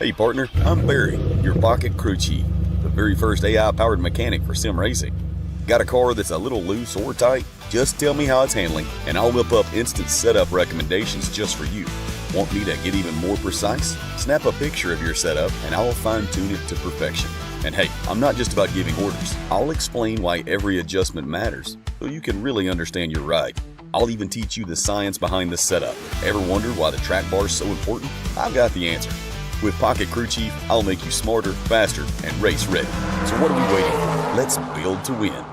Hey partner, I'm Barry, your pocket crew chief, the very first AI-powered mechanic for sim racing. Got a car that's a little loose or tight? Just tell me how it's handling, and I'll whip up instant setup recommendations just for you. Want me to get even more precise? Snap a picture of your setup, and I'll fine-tune it to perfection. And hey, I'm not just about giving orders. I'll explain why every adjustment matters, so you can really understand your ride. I'll even teach you the science behind the setup. Ever wondered why the track bar is so important? I've got the answer. With Pocket Crew Chief, I'll make you smarter, faster, and race ready. So what are we waiting for? Let's build to win.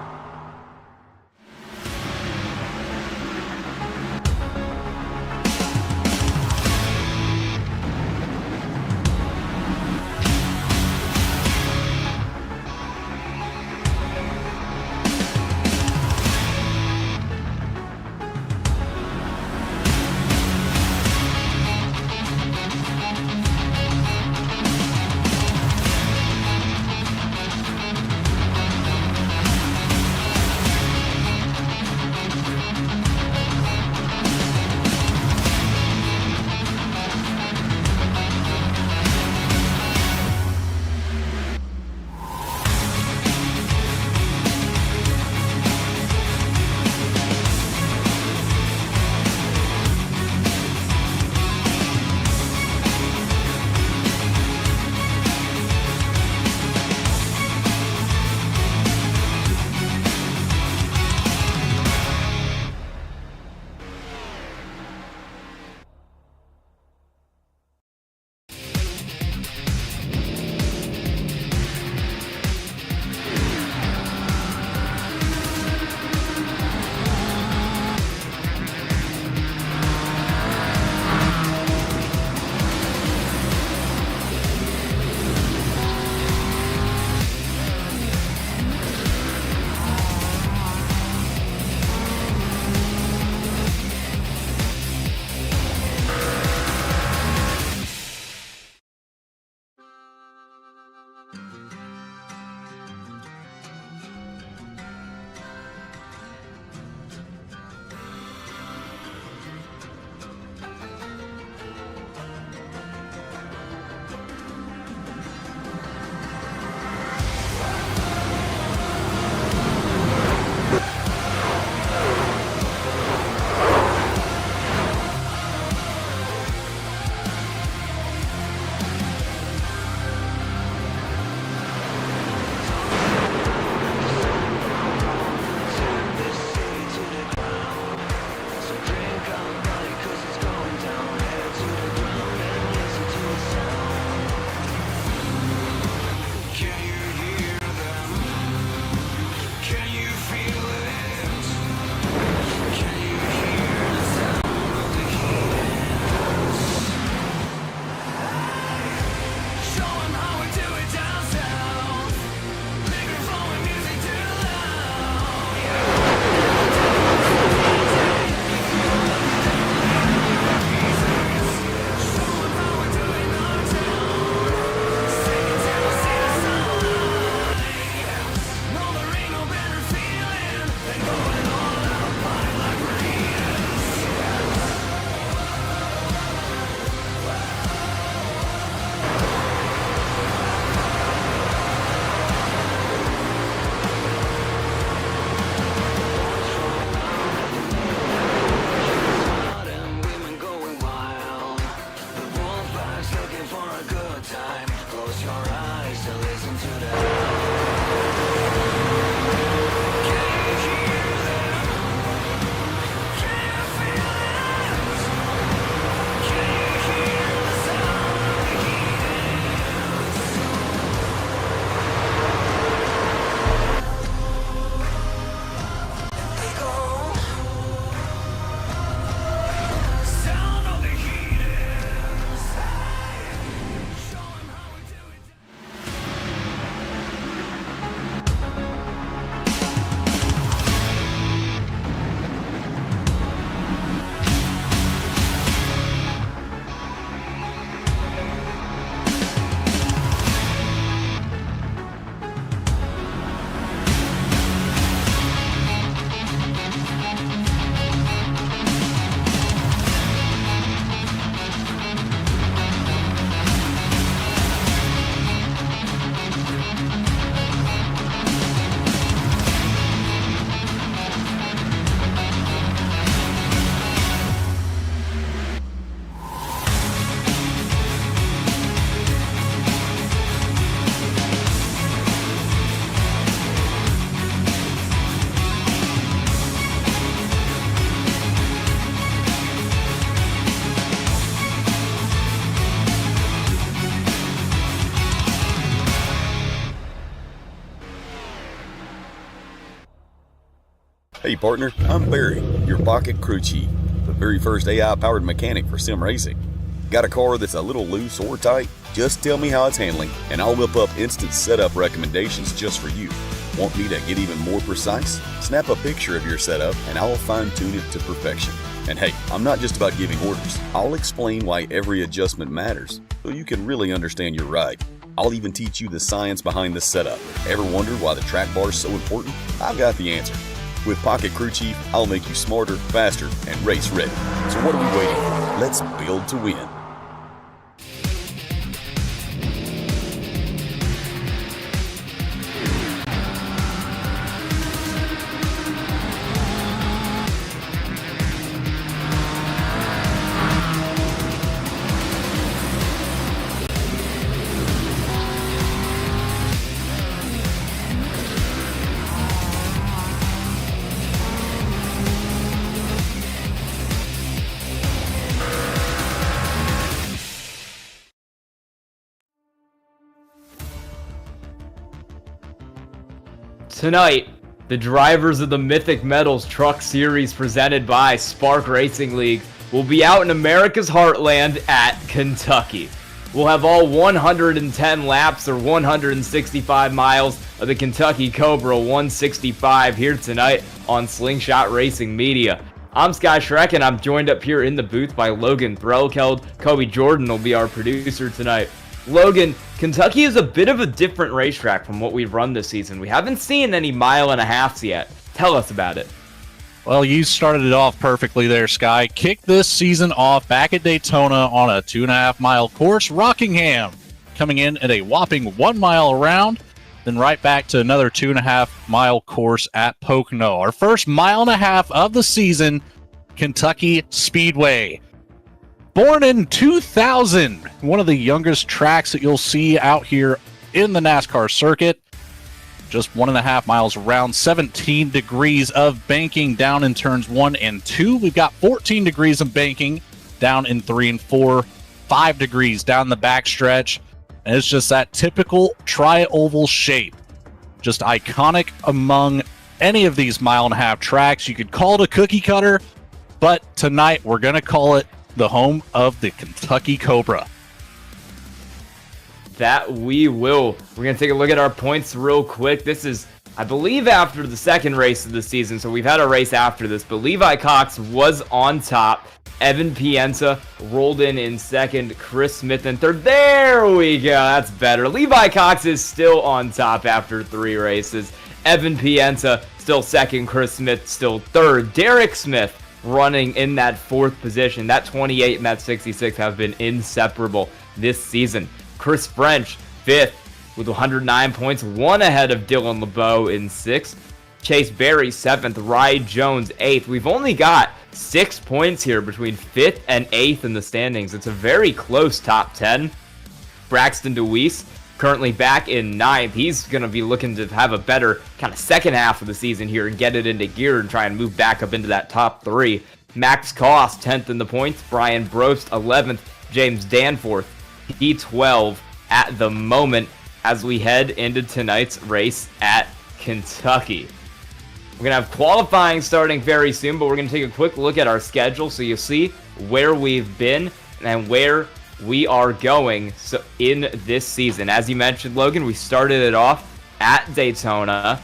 Hey partner, I'm Barry, your pocket crew chief, the very first AI-powered mechanic for sim racing. Got a car that's a little loose or tight? Just tell me how it's handling, and I'll whip up instant setup recommendations just for you. Want me to get even more precise? Snap a picture of your setup, and I'll fine-tune it to perfection. And hey, I'm not just about giving orders. I'll explain why every adjustment matters, so you can really understand your ride. I'll even teach you the science behind the setup. Ever wonder why the track bar is so important? I've got the answer. With Pocket Crew Chief, I'll make you smarter, faster, and race ready. So what are we waiting for? Let's build to win. Tonight, the drivers of the Mythic Metals Truck Series presented by Spark Racing League will be out in America's heartland at Kentucky. We'll have all 110 laps or 165 miles of the Kentucky Cobra 165 here tonight on Slingshot Racing Media. I'm Sky Shrek, and I'm joined up here in the booth by Logan Threlkeld. Kobe Jordan will be our producer tonight. Logan, Kentucky is a bit of a different racetrack from what we've run this season. We haven't seen any 1.5 miles yet. Tell us about it. Well, you started it off perfectly there, Sky. Kicked this season off back at Daytona on a 2.5 mile course. Rockingham coming in at a whopping 1 mile around, then right back to another 2.5 mile course at Pocono. Our first 1.5 miles of the season, Kentucky Speedway. Born in 2000, one of the youngest tracks that you'll see out here in the NASCAR circuit. Just 1.5 miles around, 17 degrees of banking down in turns 1 and 2. We've got 14 degrees of banking down in 3 and 4, 5 degrees down the backstretch. And it's just that typical tri-oval shape. Just iconic among any of these 1.5 mile tracks. You could call it a cookie cutter, but tonight we're going to call it the home of the Kentucky Cobra. That we will. We're going to take a look at our points real quick. This is, I believe, after the second race of the season, so we've had a race after this, but Levi Cox was on top. Evan Pienta rolled in second. Chris Smith in third. There we go. That's better. Levi Cox is still on top after 3 races. Evan Pienta still second. Chris Smith still third. Derek Smith running in that 4th position. That 28 and that 66 have been inseparable this season. Chris French, 5th with 109 points, 1 ahead of Dylan LeBeau in 6th. Chase Berry, 7th. Rye Jones, 8th. We've only got 6 points here between 5th and 8th in the standings. It's a very close top 10. Braxton DeWeese, currently back in 9th. He's going to be looking to have a better kind of second half of the season here and get it into gear and try and move back up into that top 3. Max Koss, 10th in the points. Brian Brost, 11th. James Danforth, P12 at the moment as we head into tonight's race at Kentucky. We're going to have qualifying starting very soon, but we're going to take a quick look at our schedule so you'll see where we've been and where we are going in this season. As you mentioned, Logan, we started it off at Daytona.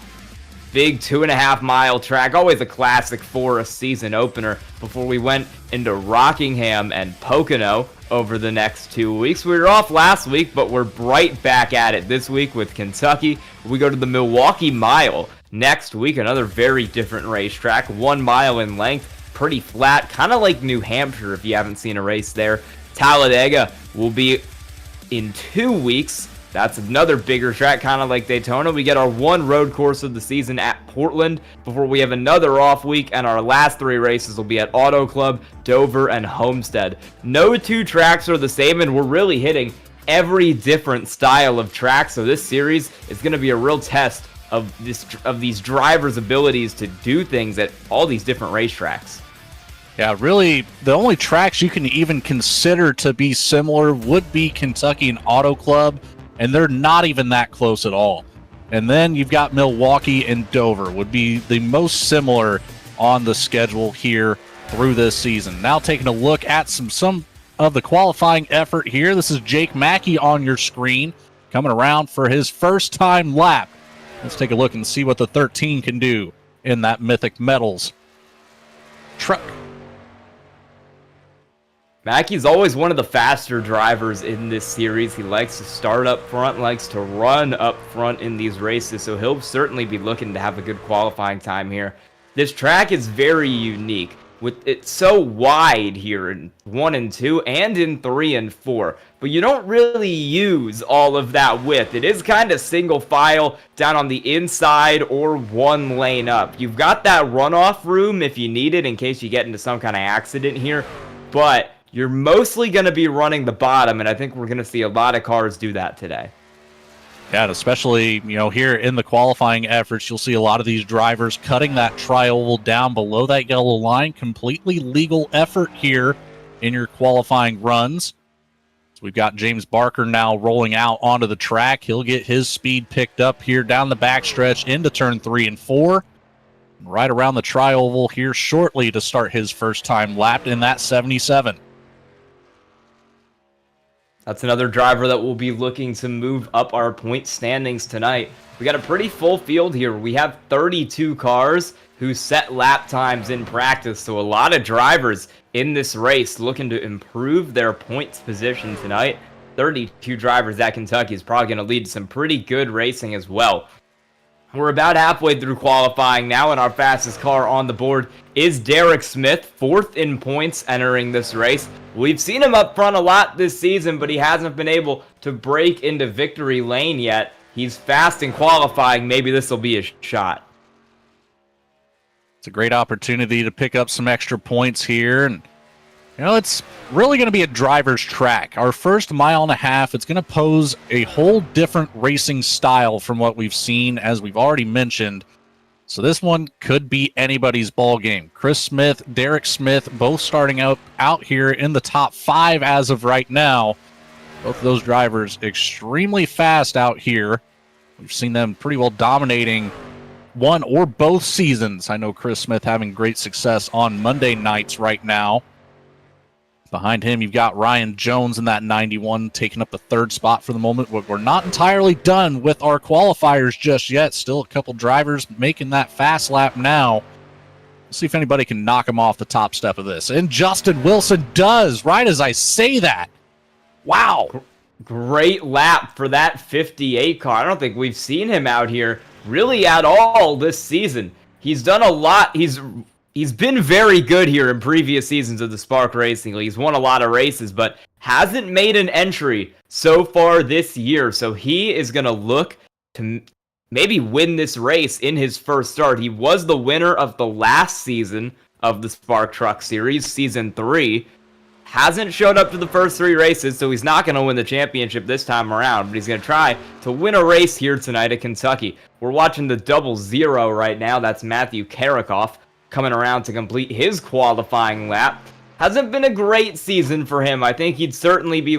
Big 2.5 mile track, always a classic for a season opener, before we went into Rockingham and Pocono over the next 2 weeks. We were off last week, but we're right back at it this week with Kentucky. We go to the Milwaukee Mile next week, another very different racetrack, 1 mile in length, pretty flat, kind of like New Hampshire if you haven't seen a race there. Talladega will be in 2 weeks. That's another bigger track, kind of like Daytona. We get our 1 road course of the season at Portland before we have another off week, and our last 3 races will be at Auto Club, Dover, and Homestead. No 2 tracks are the same, and we're really hitting every different style of track, so this series is going to be a real test of these drivers' abilities to do things at all these different racetracks. Yeah, really, the only tracks you can even consider to be similar would be Kentucky and Auto Club, and they're not even that close at all. And then you've got Milwaukee and Dover would be the most similar on the schedule here through this season. Now taking a look at some of the qualifying effort here. This is Jake Mackey on your screen coming around for his first time lap. Let's take a look and see what the 13 can do in that Mythic Metals truck. Mackey's always one of the faster drivers in this series. He likes to start up front, likes to run up front in these races, so he'll certainly be looking to have a good qualifying time here. This track is very unique. It's so wide here in 1 and 2 and in 3 and 4, but you don't really use all of that width. It is kind of single file down on the inside or one lane up. You've got that runoff room if you need it in case you get into some kind of accident here, but you're mostly going to be running the bottom, and I think we're going to see a lot of cars do that today. Yeah, and especially, here in the qualifying efforts, you'll see a lot of these drivers cutting that tri-oval down below that yellow line. Completely legal effort here in your qualifying runs. So we've got James Barker now rolling out onto the track. He'll get his speed picked up here down the backstretch into turn 3 and 4. Right around the tri-oval here shortly to start his first time lap in that 77. That's another driver that will be looking to move up our point standings tonight. We got a pretty full field here. We have 32 cars who set lap times in practice, so a lot of drivers in this race looking to improve their points position tonight. 32 drivers at Kentucky is probably going to lead to some pretty good racing as well. We're about halfway through qualifying now, and our fastest car on the board is Derek Smith, 4th in points entering this race. We've seen him up front a lot this season, but he hasn't been able to break into victory lane yet. He's fast in qualifying. Maybe this will be a shot. It's a great opportunity to pick up some extra points here, and it's really going to be a driver's track. Our first mile and a half, it's going to pose a whole different racing style from what we've seen, as we've already mentioned. So this one could be anybody's ball game. Chris Smith, Derek Smith, both starting out here in the top 5 as of right now. Both of those drivers extremely fast out here. We've seen them pretty well dominating one or both seasons. I know Chris Smith having great success on Monday nights right now. Behind him, you've got Ryan Jones in that 91, taking up the 3rd spot for the moment. We're not entirely done with our qualifiers just yet. Still a couple drivers making that fast lap now. We'll see if anybody can knock him off the top step of this. And Justin Wilson does, right as I say that. Wow. Great lap for that 58 car. I don't think we've seen him out here really at all this season. He's done a lot. He's been very good here in previous seasons of the Spark Racing League. He's won a lot of races, but hasn't made an entry so far this year. So he is going to look to maybe win this race in his first start. He was the winner of the last season of the Spark Truck Series, Season 3. Hasn't showed up to the first 3 races, so he's not going to win the championship this time around, but he's going to try to win a race here tonight at Kentucky. We're watching the 00 right now. That's Matthew Karikoff coming around to complete his qualifying lap. Hasn't been a great season for him. I think he'd certainly be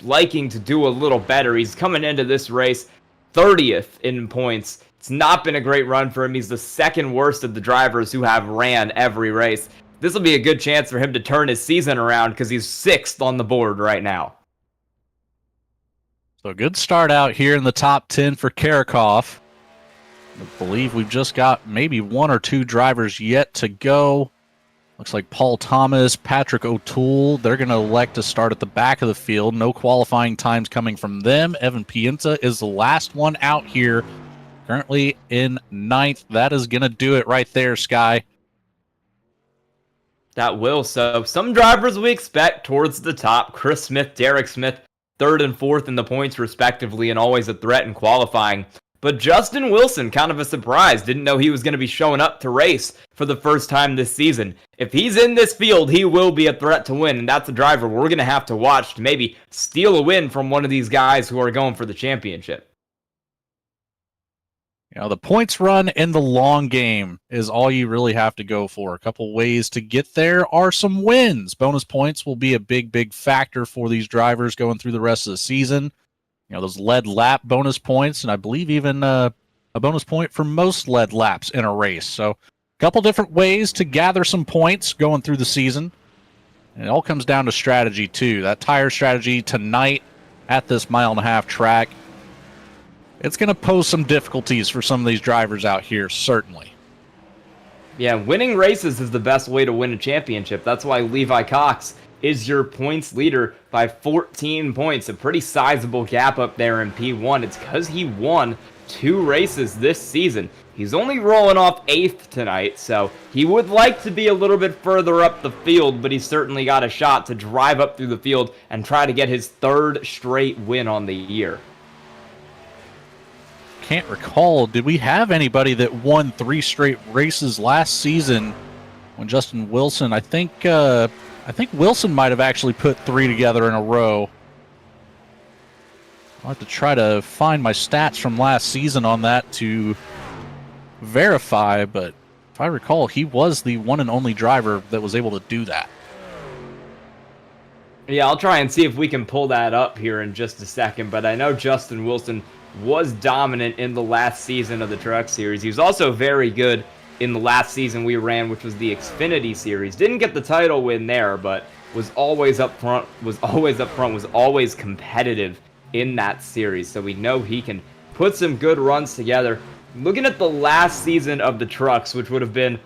liking to do a little better. He's coming into this race 30th in points. It's not been a great run for him. He's the 2nd worst of the drivers who have ran every race. This will be a good chance for him to turn his season around because he's 6th on the board right now. So a good start out here in the top 10 for Karikoff. I believe we've just got maybe 1 or 2 drivers yet to go. Looks like Paul Thomas, Patrick O'Toole, they're going to elect to start at the back of the field. No qualifying times coming from them. Evan Pienta is the last one out here, currently in 9th. That is going to do it right there, Sky. That will. So some drivers we expect towards the top. Chris Smith, Derek Smith, 3rd and 4th in the points respectively, and always a threat in qualifying. But Justin Wilson, kind of a surprise. Didn't know he was going to be showing up to race for the first time this season. If he's in this field, he will be a threat to win, and that's a driver we're going to have to watch to maybe steal a win from one of these guys who are going for the championship. The points run in the long game is all you really have to go for. A couple ways to get there are some wins. Bonus points will be a big factor for these drivers going through the rest of the season. Those lead lap bonus points, and I believe even a bonus point for most lead laps in a race. So a couple different ways to gather some points going through the season. And it all comes down to strategy, too. That tire strategy tonight at this 1.5-mile track, it's going to pose some difficulties for some of these drivers out here, certainly. Yeah, winning races is the best way to win a championship. That's why Levi Cox is your points leader by 14 points. A pretty sizable gap up there in P1. It's because he won 2 races this season. He's only rolling off 8th tonight, so he would like to be a little bit further up the field, but he's certainly got a shot to drive up through the field and try to get his 3rd straight win on the year. Can't recall, did we have anybody that won 3 straight races last season when Justin Wilson, I think Wilson might have actually put 3 together in a row. I'll have to try to find my stats from last season on that to verify, but if I recall, he was the one and only driver that was able to do that. Yeah, I'll try and see if we can pull that up here in just a second, but I know Justin Wilson was dominant in the last season of the Truck Series. He was also very good in the last season we ran, which was the Xfinity Series. Didn't get the title win there, but was always up front, was always competitive in that series. So we know he can put some good runs together. Looking at the last season of the Trucks, which would have been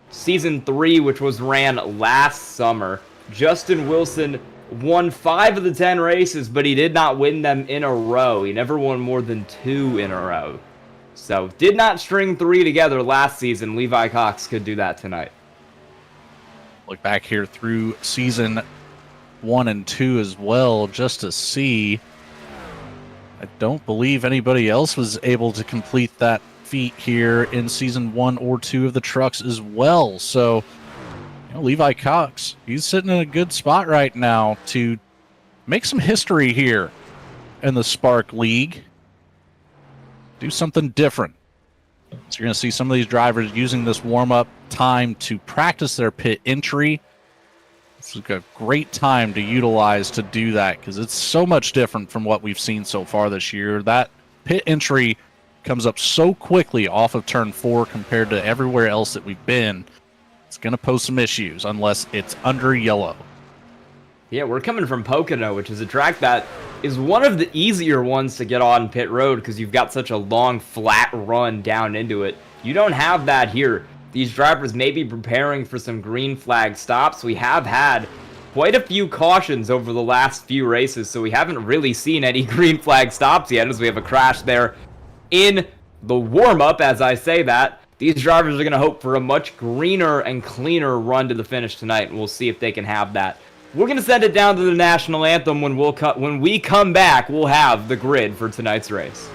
season 3, which was ran last summer, Justin Wilson won 5 of the 10 races, but he did not win them in a row. He never won more than 2 in a row. So, did not string 3 together last season. Levi Cox could do that tonight. Look back here through season 1 and 2 as well, just to see. I don't believe anybody else was able to complete that feat here in season 1 or 2 of the Trucks as well. So, Levi Cox, he's sitting in a good spot right now to make some history here in the Spark League. Do something different. So you're going to see some of these drivers using this warm-up time to practice their pit entry. This is a great time to utilize to do that because it's so much different from what we've seen so far this year. That pit entry comes up so quickly off of turn 4 compared to everywhere else that we've been. It's going to pose some issues unless it's under yellow. Yeah, we're coming from Pocono, which is a track that is one of the easier ones to get on pit road because you've got such a long, flat run down into it. You don't have that here. These drivers may be preparing for some green flag stops. We have had quite a few cautions over the last few races, so we haven't really seen any green flag stops yet as we have a crash there in the warm-up, as I say that. These drivers are going to hope for a much greener and cleaner run to the finish tonight, and we'll see if they can have that. We're going to send it down to the national anthem. When we come back, we'll have the grid for tonight's race.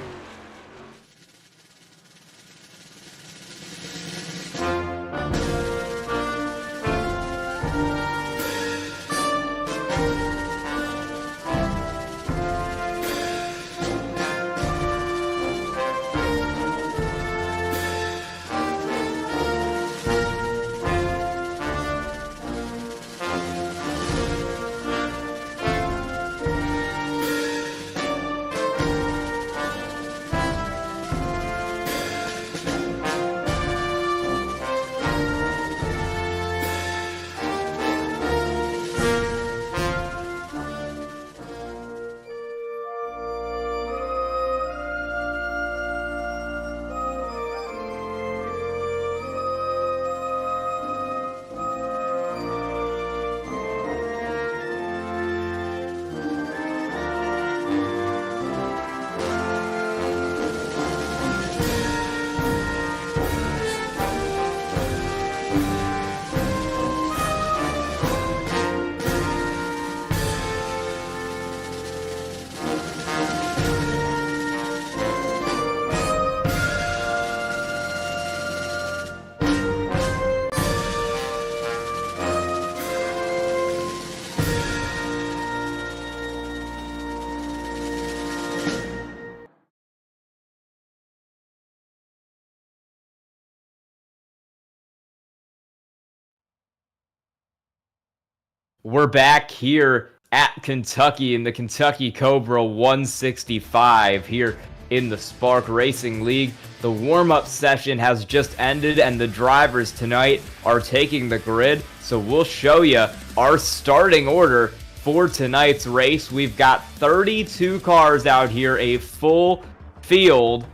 We're back here at Kentucky in the Kentucky Cobra 165 here in the Spark Racing League. The warm-up session has just ended, and the drivers tonight are taking the grid. So we'll show you our starting order for tonight's race. We've got 32 cars out here, a full field.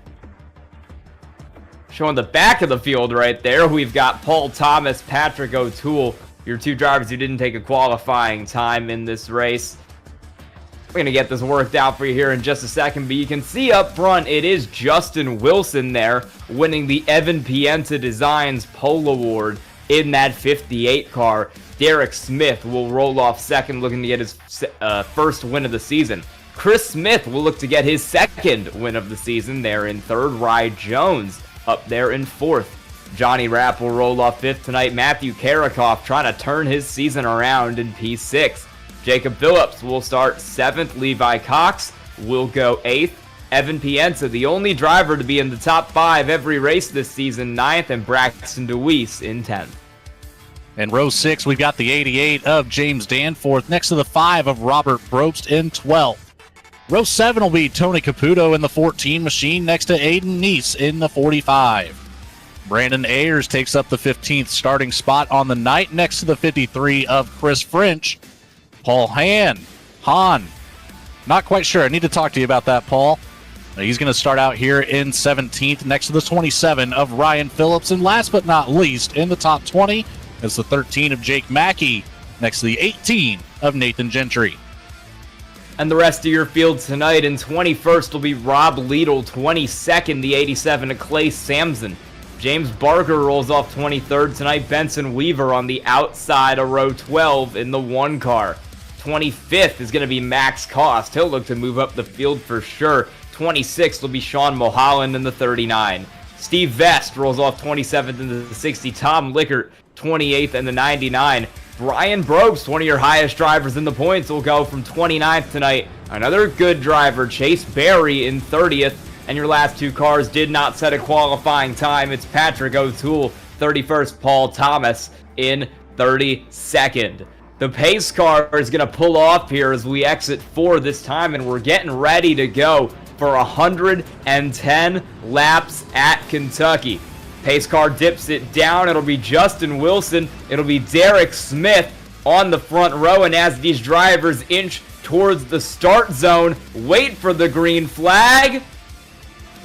Showing the back of the field right there, we've got Paul Thomas, Patrick O'Toole, your two drivers who didn't take a qualifying time in this race. We're going to get this worked out for you here in just a second, but you can see up front, it is Justin Wilson there, winning the Evan Pienta Designs Pole Award in that 58 car. Derek Smith will roll off second, looking to get his first win of the season. Chris Smith will look to get his second win of the season there in third. Rye Jones up there in fourth. Johnny Rapp will roll off fifth tonight. Matthew Karakoff trying to turn his season around in P6. Jacob Phillips will start seventh. Levi Cox will go eighth. Evan Pienta, the only driver to be in the top 5 every race this season, ninth, and Braxton DeWeese in 10th. In row 6, we've got the 88 of James Danforth next to the 5 of Robert Probst in 12th. Row 7 will be Tony Caputo in the 14 machine next to Aiden Neese in the 45. Brandon Ayers takes up the 15th starting spot on the night next to the 53 of Chris French. Paul Hahn, not quite sure. I need to talk to you about that, Paul. He's going to start out here in 17th next to the 27 of Ryan Phillips. And last but not least, in the top 20 is the 13 of Jake Mackey next to the 18 of Nathan Gentry. And the rest of your field tonight in 21st will be Rob Liedl, 22nd, the 87 of Clay Samson. James Barker rolls off 23rd tonight. Benson Weaver on the outside of row 12 in the 1 car. 25th is going to be Max Cost. He'll look to move up the field for sure. 26th will be Sean Mulholland in the 39. Steve Vest rolls off 27th into the 60. Tom Lickert, 28th in the 99. Brian Brobst, one of your highest drivers in the points, will go from 29th tonight. Another good driver, Chase Berry, in 30th. And your last 2 cars did not set a qualifying time. It's Patrick O'Toole, 31st, Paul Thomas in 32nd. The pace car is going to pull off here as we exit 4 this time, and we're getting ready to go for 110 laps at Kentucky. Pace car dips it down. It'll be Justin Wilson. It'll be Derek Smith on the front row, and as these drivers inch towards the start zone, wait for the green flag.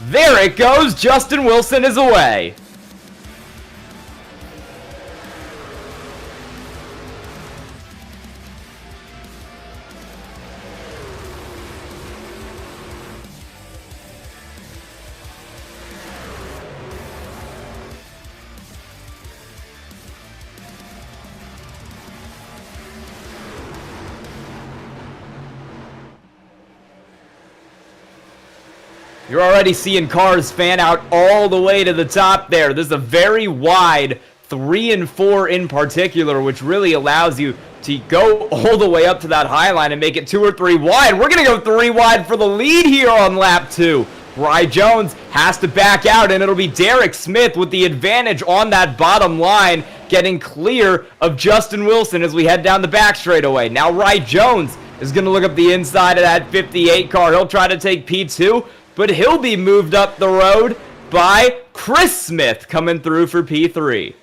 There it goes. Justin Wilson is away. You're already seeing cars fan out all the way to the top there. This is a very wide 3 and 4 in particular, which really allows you to go all the way up to that high line and make it 2 or 3 wide. We're going to go 3 wide for the lead here on lap 2. Rye Jones has to back out, and it'll be Derek Smith with the advantage on that bottom line, getting clear of Justin Wilson as we head down the back straightaway. Now Rye Jones is going to look up the inside of that 58 car. He'll try to take P2, but he'll be moved up the road by Chris Smith coming through for P3.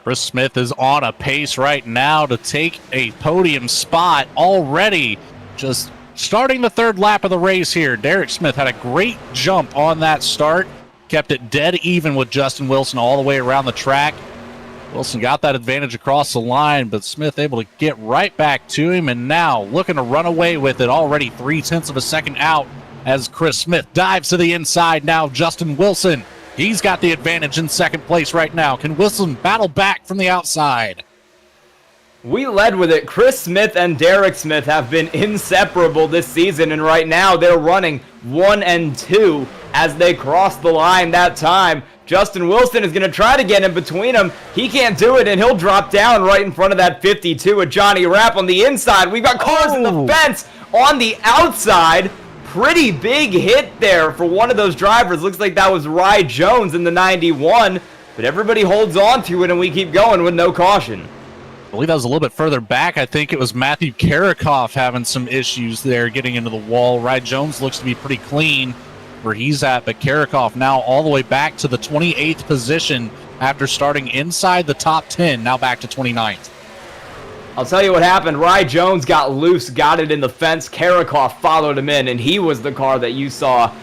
Chris Smith is on a pace right now to take a podium spot already. Just starting the 3rd lap of the race here. Derek Smith had a great jump on that start. Kept it dead even with Justin Wilson all the way around the track. Wilson got that advantage across the line, but Smith able to get right back to him, and now looking to run away with it, already 0.3 of a second out as Chris Smith dives to the inside. Now Justin Wilson, he's got the advantage in 2nd place right now. Can Wilson battle back from the outside? We led with it. Chris Smith and Derek Smith have been inseparable this season, and right now they're running 1 and 2 as they cross the line that time. Justin Wilson is going to try to get in between them. He can't do it, and he'll drop down right in front of that 52 with Johnny Rapp on the inside. We've got cars in the fence on the outside. Pretty big hit there for one of those drivers. Looks like that was Rye Jones in the 91, but everybody holds on to it, and we keep going with no caution. I believe that was a little bit further back. I think it was Matthew Karakoff having some issues there getting into the wall. Rye Jones looks to be pretty clean. where he's at, but Karakov now all the way back to the 28th position after starting inside the top 10, now back to 29th. I'll tell you what happened. Rye Jones got loose, got it in the fence. Karakov followed him in, and he was the car that you saw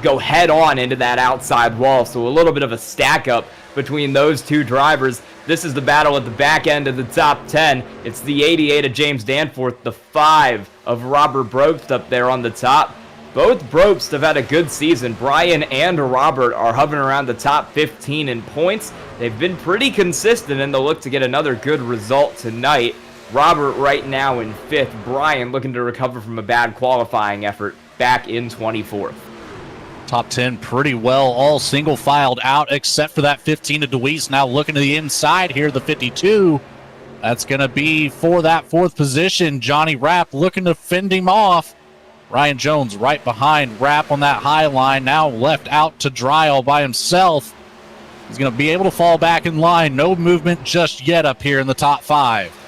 go head on into that outside wall. So a little bit of a stack up between those two drivers. This is the battle at the back end of the top 10. It's the 88 of James Danforth, the 5 of Robert Brobst up there on the top. Both Brobst have had a good season. Brian and Robert are hovering around the top 15 in points. They've been pretty consistent, and they'll look to get another good result tonight. Robert right now in 5th. Brian looking to recover from a bad qualifying effort back in 24th. Top 10 pretty well all single filed out except for that 15 to DeWeese. Now looking to the inside here, the 52. That's going to be for that 4th position. Johnny Rapp looking to fend him off. Ryan Jones right behind Rapp on that high line. Now left out to dry all by himself. He's going to be able to fall back in line. No movement just yet up here in the top 5.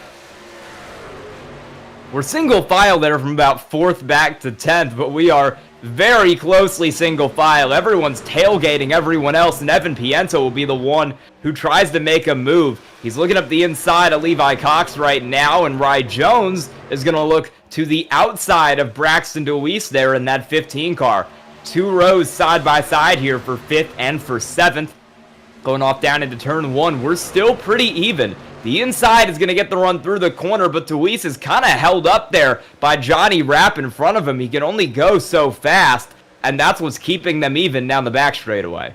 We're single file there from about 4th back to 10th, but we are very closely single file. Everyone's tailgating everyone else, and Evan Pienta will be the one who tries to make a move. He's looking up the inside of Levi Cox right now, and Rye Jones is going to look to the outside of Braxton DeWeese there in that 15 car. 2 rows side by side here for 5th and for 7th. Going off down into turn 1, we're still pretty even. The inside is going to get the run through the corner, but DeWeese is kind of held up there by Johnny Rapp in front of him. He can only go so fast, and that's what's keeping them even down the back straightaway.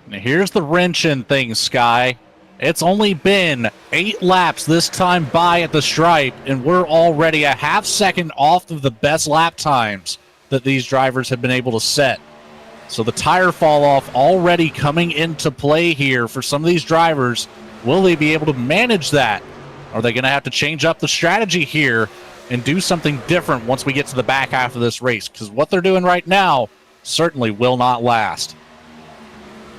Now here's the wrench in things, Sky. It's only been 8 laps this time by at the stripe, and we're already a half second off of the best lap times that these drivers have been able to set. So the tire fall off already coming into play here for some of these drivers. Will they be able to manage that? Are they going to have to change up the strategy here and do something different once we get to the back half of this race? Because what they're doing right now certainly will not last.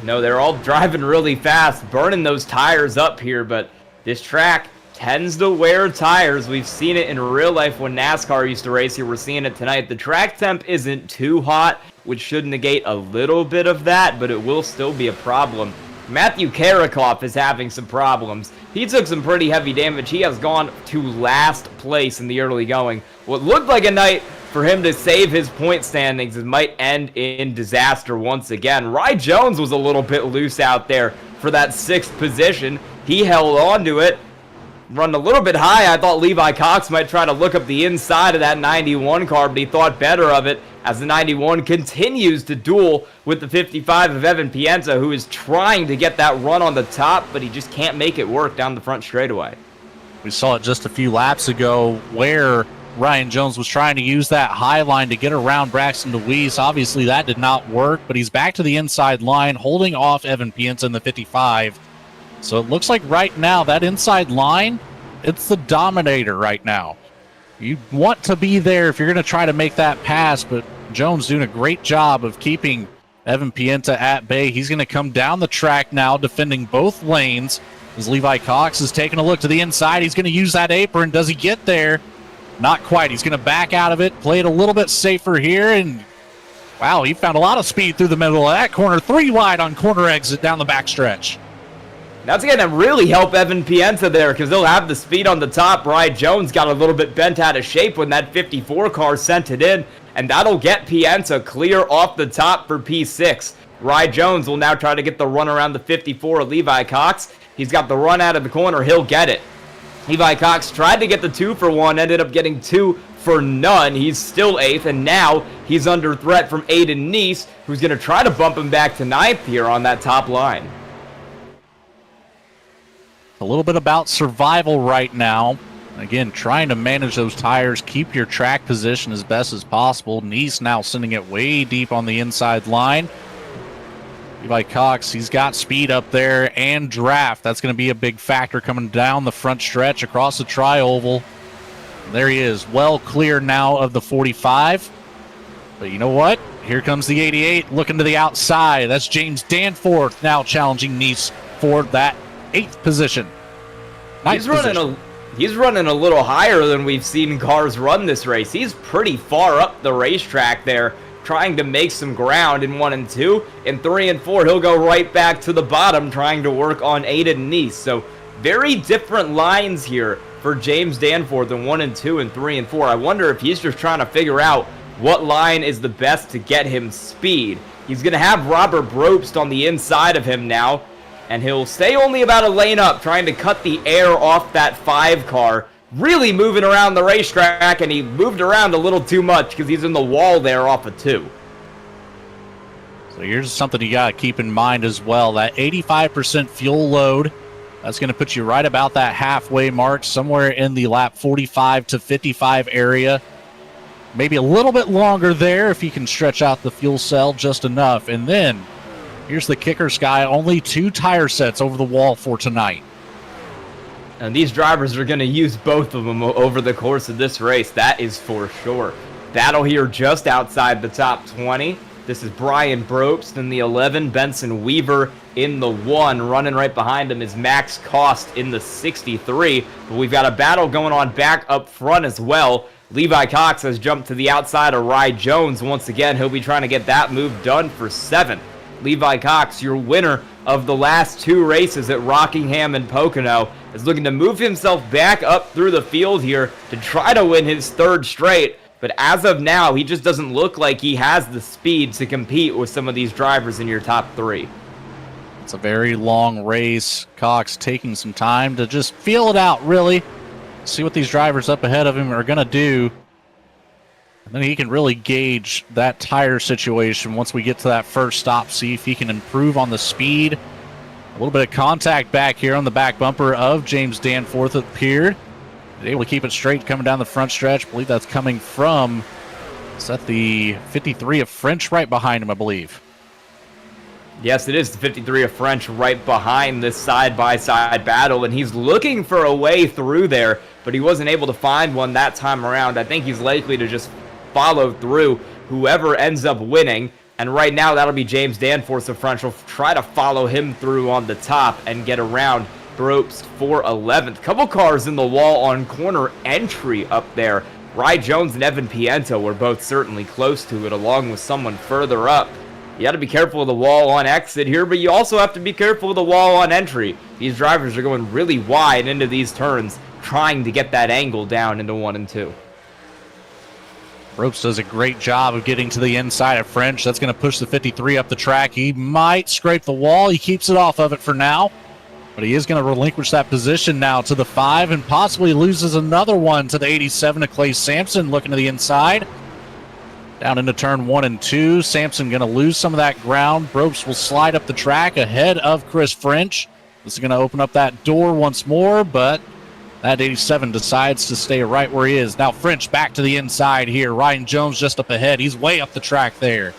No, they're all driving really fast, burning those tires up here, but this track tends to wear tires. We've seen it in real life when NASCAR used to race here. We're seeing it tonight. The track temp isn't too hot, which should negate a little bit of that, but it will still be a problem. Matthew Karakov is having some problems. He took some pretty heavy damage. He has gone to last place in the early going. What looked like a night for him to save his point standings, it might end in disaster once again. Rye Jones was a little bit loose out there for that 6th position. He held on to it. Run a little bit high. I thought Levi Cox might try to look up the inside of that 91 car, but he thought better of it as the 91 continues to duel with the 55 of Evan Pienta, who is trying to get that run on the top, but he just can't make it work down the front straightaway. We saw it just a few laps ago where Ryan Jones was trying to use that high line to get around Braxton DeWeese. Obviously, that did not work, but he's back to the inside line, holding off Evan Pienta in the 55. So it looks like right now that inside line, it's the dominator right now. You want to be there if you're going to try to make that pass, but Jones doing a great job of keeping Evan Pienta at bay. He's going to come down the track now, defending both lanes. As Levi Cox is taking a look to the inside, he's going to use that apron. Does he get there? Not quite. He's going to back out of it, play it a little bit safer here, and wow, he found a lot of speed through the middle of that corner. 3 wide on corner exit down the backstretch. That's going to really help Evan Pienta there because they'll have the speed on the top. Rye Jones got a little bit bent out of shape when that 54 car sent it in, and that'll get Pienta clear off the top for P6. Rye Jones will now try to get the run around the 54 of Levi Cox. He's got the run out of the corner. He'll get it. Levi Cox tried to get the 2 for 1, ended up getting 2 for none. He's still 8th, and now he's under threat from Aiden Neese, who's going to try to bump him back to 9th here on that top line. A little bit about survival right now. Again, trying to manage those tires, keep your track position as best as possible. Neese now sending it way deep on the inside line. Levi Cox, he's got speed up there and draft. That's going to be a big factor coming down the front stretch across the tri-oval. There he is, well clear now of the 45. But you know what? Here comes the 88 looking to the outside. That's James Danforth now challenging Neese for that 8th position. He's running a little higher than we've seen cars run this race. He's pretty far up the racetrack there trying to make some ground in 1 and 2. In 3 and 4, he'll go right back to the bottom, trying to work on Aiden Neese. So very different lines here for James Danforth in 1 and 2 and 3 and 4. I wonder if he's just trying to figure out what line is the best to get him speed. He's going to have Robert Brobst on the inside of him now, and he'll stay only about a lane up, trying to cut the air off that 5 car. Really moving around the racetrack, and he moved around a little too much because he's in the wall there off of 2. So here's something you got to keep in mind as well. That 85% fuel load, that's going to put you right about that halfway mark, somewhere in the lap 45 to 55 area. Maybe a little bit longer there if you can stretch out the fuel cell just enough. And then here's the kicker, Sky. Only 2 tire sets over the wall for tonight. And these drivers are going to use both of them over the course of this race. That is for sure. Battle here just outside the top 20. This is Brian Brobst in the 11. Benson Weaver in the 1. Running right behind him is Max Cost in the 63. But we've got a battle going on back up front as well. Levi Cox has jumped to the outside of Rye Jones. Once again, he'll be trying to get that move done for 7th. Levi Cox, your winner of the last 2 races at Rockingham and Pocono, is looking to move himself back up through the field here to try to win his 3rd straight. But as of now, he just doesn't look like he has the speed to compete with some of these drivers in your top 3. It's a very long race. Cox taking some time to just feel it out, really. See what these drivers up ahead of him are going to do. And then he can really gauge that tire situation once we get to that first stop, see if he can improve on the speed. A little bit of contact back here on the back bumper of James Danforth appeared. Able to keep it straight coming down the front stretch. I believe that's coming from, is that the 53 of French right behind him, I believe. Yes, it is the 53 of French right behind this side-by-side battle, and he's looking for a way through there, but he wasn't able to find one that time around. I think he's likely to just follow through whoever ends up winning, and right now that'll be James Danforth of French. Will try to follow him through on the top and get around Brobst for 11th. Couple cars in the wall on corner entry up there. Rye Jones and Evan Pienta were both certainly close to it, along with someone further up. You got to be careful of the wall on exit here, but you also have to be careful of the wall on entry. These drivers are going really wide into these turns, trying to get that angle down into 1 and 2. Brobst does a great job of getting to the inside of French. That's going to push the 53 up the track. He might scrape the wall. He keeps it off of it for now. But he is going to relinquish that position now to the 5 and possibly loses another one to the 87 of Clay Sampson looking to the inside. Down into turn 1 and 2. Sampson going to lose some of that ground. Brobst will slide up the track ahead of Chris French. This is going to open up that door once more, but that 87 decides to stay right where he is. Now French back to the inside here. Ryan Jones just up ahead. He's way up the track there.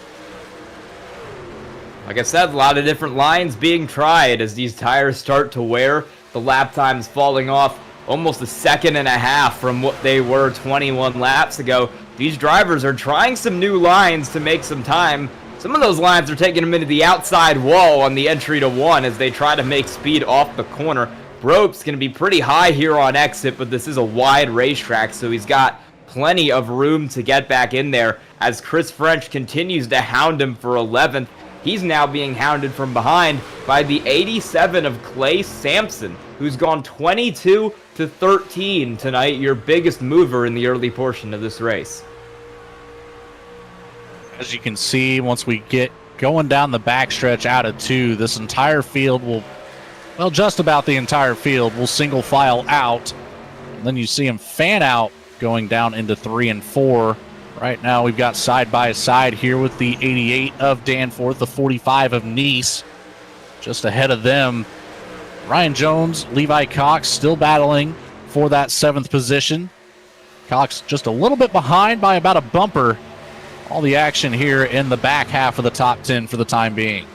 Like I said, a lot of different lines being tried as these tires start to wear. The lap times falling off almost a second and a half from what they were 21 laps ago. These drivers are trying some new lines to make some time. Some of those lines are taking them into the outside wall on the entry to 1 as they try to make speed off the corner. Brobst's going to be pretty high here on exit, but this is a wide racetrack, so he's got plenty of room to get back in there as Chris French continues to hound him for 11th. He's now being hounded from behind by the 87 of Clay Sampson, who's gone 22 to 13 tonight, your biggest mover in the early portion of this race. As you can see, once we get going down the backstretch out of 2, this entire field will, well, just about the entire field will single file out. And then you see him fan out going down into 3 and 4. Right now we've got side by side here with the 88 of Danforth, the 45 of Neese. Just ahead of them, Ryan Jones, Levi Cox still battling for that 7th position. Cox just a little bit behind by about a bumper. All the action here in the back half of the top 10 for the time being.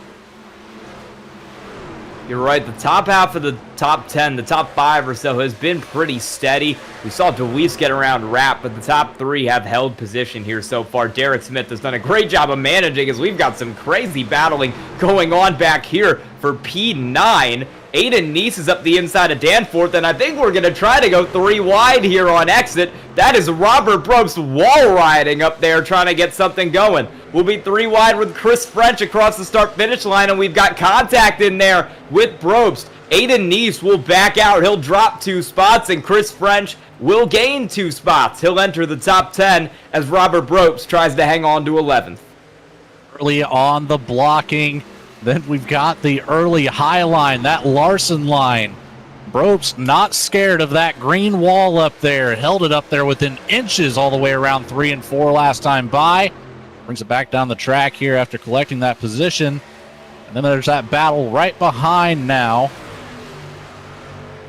You're right, the top half of the top 10, the top 5 or so has been pretty steady. We saw DeWeese get around Rapp, but the top 3 have held position here so far. Derek Smith has done a great job of managing as we've got some crazy battling going on back here for P9. Aiden Neese is up the inside of Danforth, and I think we're going to try to go 3 wide here on exit. That is Robert Probst wall riding up there trying to get something going. We'll be 3 wide with Chris French across the start-finish line, and we've got contact in there with Probst. Aiden Neese will back out. He'll drop 2 spots, and Chris French will gain 2 spots. He'll enter the top 10 as Robert Probst tries to hang on to 11th. Early on the blocking. Then we've got the early high line, that Larson line. Probst not scared of that green wall up there. Held it up there within inches all the way around 3 and 4 last time by. Brings it back down the track here after collecting that position. And then there's that battle right behind now.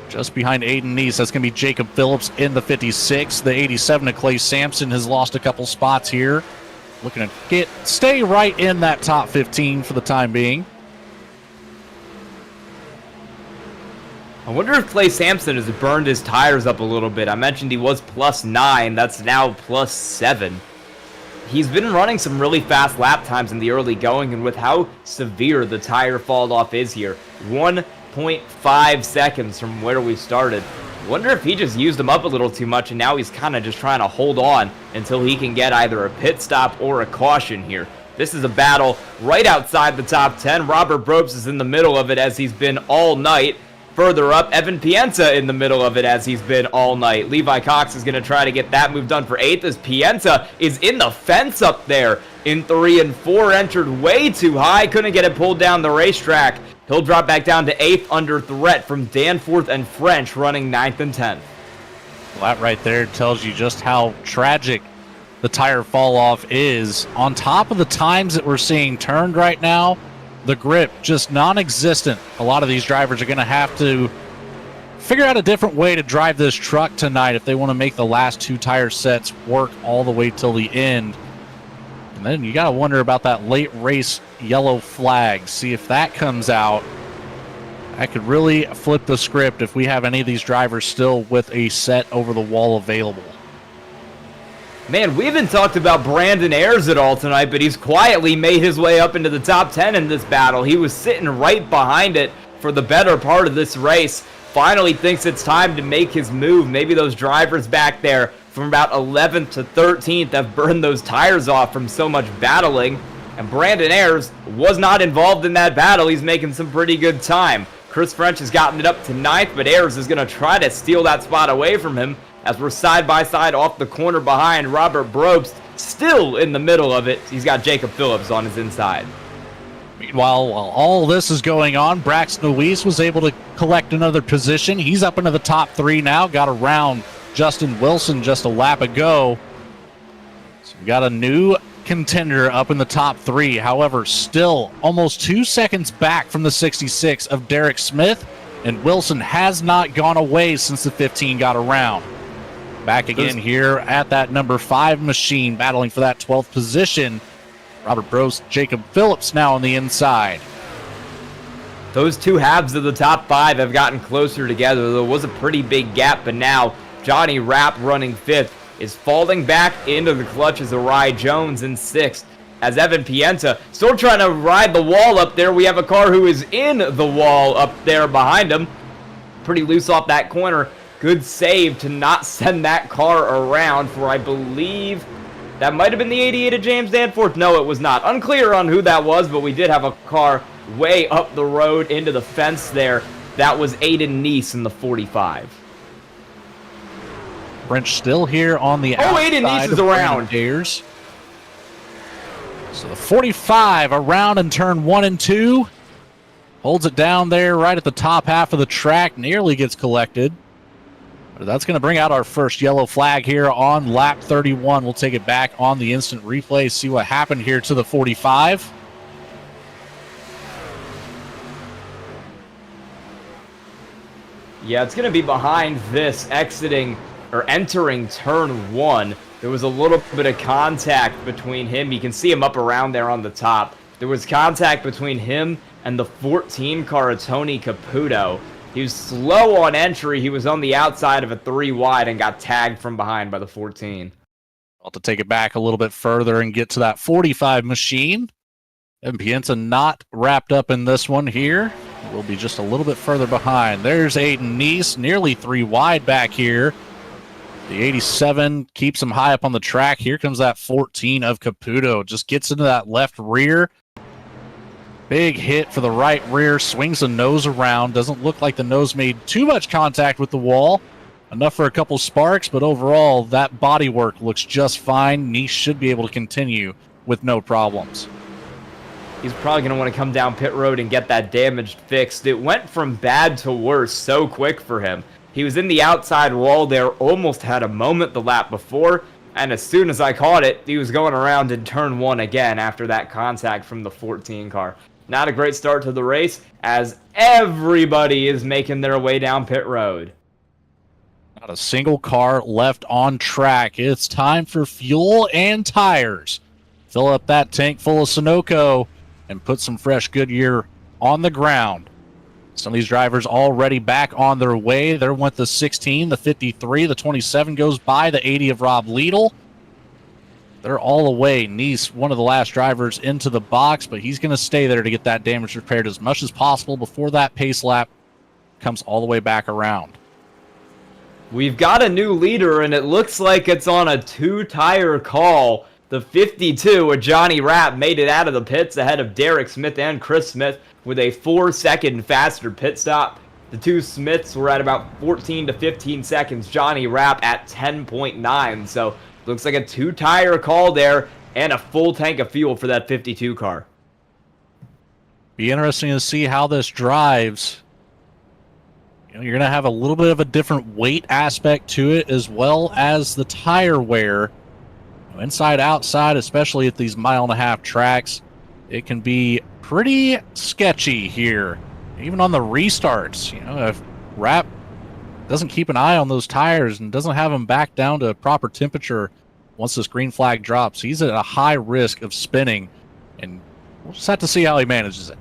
Just behind Aiden Neese, that's going to be Jacob Phillips in the 56. The 87 to Clay Sampson has lost a couple spots here. Looking to stay right in that top 15 for the time being. I wonder if Clay Sampson has burned his tires up a little bit. I mentioned he was +9. That's now +7. He's been running some really fast lap times in the early going, and with how severe the tire fall off is here, 1.5 seconds from where we started. Wonder if he just used them up a little too much, and now he's kind of just trying to hold on until he can get either a pit stop or a caution here. This is a battle right outside the top 10. Robert Probst is in the middle of it as he's been all night. Further up, Evan Pienta in the middle of it as he's been all night. Levi Cox is going to try to get that move done for 8th as Pienta is in the fence up there in 3 and 4. Entered way too high, couldn't get it pulled down the racetrack. He'll drop back down to 8th under threat from Danforth and French running 9th and 10th. Well, that right there tells you just how tragic the tire fall off is. On top of the times that we're seeing turned right now, the grip just non-existent. A lot of these drivers are going to have to figure out a different way to drive this truck tonight if they want to make the last 2 tire sets work all the way till the end. And then you got to wonder about that late race yellow flag. See if that comes out. That could really flip the script if we have any of these drivers still with a set over the wall available. Man, we haven't talked about Brandon Ayers at all tonight, but he's quietly made his way up into the top 10 in this battle. He was sitting right behind it for the better part of this race. Finally thinks it's time to make his move. Maybe those drivers back there from about 11th to 13th have burned those tires off from so much battling. And Brandon Ayers was not involved in that battle. He's making some pretty good time. Chris French has gotten it up to 9th, but Ayers is going to try to steal that spot away from him as we're side by side off the corner behind Robert Probst, still in the middle of it. He's got Jacob Phillips on his inside. Meanwhile, while all this is going on, Braxton Luis was able to collect another position. He's up into the top 3 now, got around Justin Wilson just a lap ago. So we got a new contender up in the top 3. However, still almost 2 seconds back from the 66 of Derek Smith, and Wilson has not gone away since the 15 got around. Back again here at that number 5 machine, battling for that 12th position. Robert Probst, Jacob Phillips now on the inside. Those 2 halves of the top 5 have gotten closer together. There was a pretty big gap, but now Johnny Rapp running 5th is falling back into the clutches of Rye Jones in 6th. As Evan Pienta still trying to ride the wall up there. We have a car who is in the wall up there behind him. Pretty loose off that corner. Good save to not send that car around for, I believe, that might have been the 88 of James Danforth. No, it was not. Unclear on who that was, but we did have a car way up the road into the fence there. That was Aiden Neese in the 45. French still here on the outside. Aiden Neese is around. Ayers. So the 45 around in turn 1 and 2. Holds it down there right at the top half of the track. Nearly gets collected. But that's going to bring out our first yellow flag here on lap 31. We'll take it back on the instant replay, see what happened here to the 45. Yeah, it's going to be behind this exiting or entering turn 1. There was a little bit of contact between him. You can see him up around there on the top. There was contact between him and the 14 car of Tony Caputo. He was slow on entry. He was on the outside of a 3 wide and got tagged from behind by the 14. I'll have to take it back a little bit further and get to that 45 machine. And Pienta not wrapped up in this one here. will be just a little bit further behind. There's Aiden Neese, nearly 3 wide back here. The 87 keeps him high up on the track. Here comes that 14 of Caputo. Just gets into that left rear. Big hit for the right rear. Swings the nose around. Doesn't look like the nose made too much contact with the wall. Enough for a couple sparks, but overall, that bodywork looks just fine. Neese should be able to continue with no problems. He's probably going to want to come down pit road and get that damage fixed. It went from bad to worse so quick for him. He was in the outside wall there, almost had a moment the lap before, and as soon as I caught it, he was going around in turn 1 again after that contact from the 14 car. Not a great start to the race, as everybody is making their way down pit road. Not a single car left on track. It's time for fuel and tires. Fill up that tank full of Sunoco and put some fresh Goodyear on the ground. Some of these drivers already back on their way. There went the 16, the 53, the 27 goes by, the 80 of Rob Liedl. They're all away. Neese, one of the last drivers into the box, but he's going to stay there to get that damage repaired as much as possible before that pace lap comes all the way back around. We've got a new leader, and it looks like it's on a 2-tire call. The 52, Johnny Rapp, made it out of the pits ahead of Derek Smith and Chris Smith with a 4-second faster pit stop. The two Smiths were at about 14 to 15 seconds. Johnny Rapp at 10.9. So looks like a 2-tire call there and a full tank of fuel for that 52 car. Be interesting to see how this drives. You know, you're going to have a little bit of a different weight aspect to it as well as the tire wear. Inside, outside, especially at these 1.5-mile tracks, it can be pretty sketchy here. Even on the restarts, you know, if Rapp doesn't keep an eye on those tires and doesn't have them back down to proper temperature once this green flag drops, he's at a high risk of spinning, and we'll just have to see how he manages it.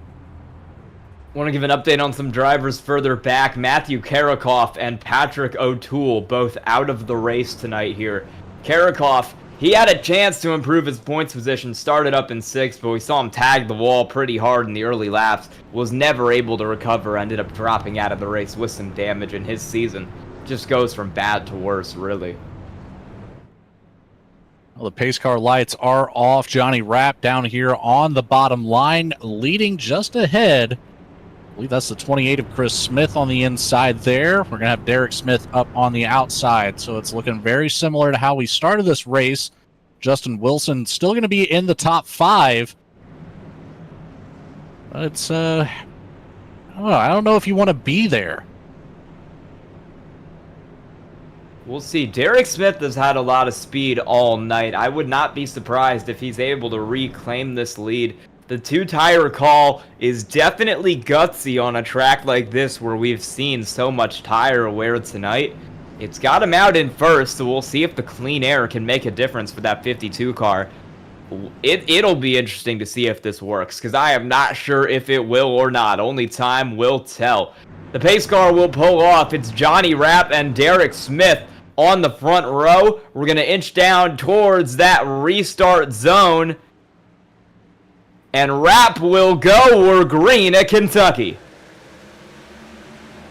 Want to give an update on some drivers further back. Matthew Karakoff and Patrick O'Toole both out of the race tonight here. Karakoff, he had a chance to improve his points position, started up in 6th, but we saw him tag the wall pretty hard in the early laps, was never able to recover, ended up dropping out of the race with some damage, and his season just goes from bad to worse, really. Well, the pace car lights are off. Johnny Rapp down here on the bottom line, leading just ahead. I believe that's the 28 of Chris Smith on the inside there. We're going to have Derek Smith up on the outside, so it's looking very similar to how we started this race. Justin Wilson still going to be in the top 5. But it's, I don't know if you want to be there. We'll see. Derek Smith has had a lot of speed all night. I would not be surprised if he's able to reclaim this lead. The 2-tire call is definitely gutsy on a track like this where we've seen so much tire wear tonight. It's got him out in 1st, so we'll see if the clean air can make a difference for that 52 car. It'll be interesting to see if this works, because I am not sure if it will or not. Only time will tell. The pace car will pull off. It's Johnny Rapp and Derek Smith on the front row. We're going to inch down towards that restart zone. And Rapp will go. We're green at Kentucky.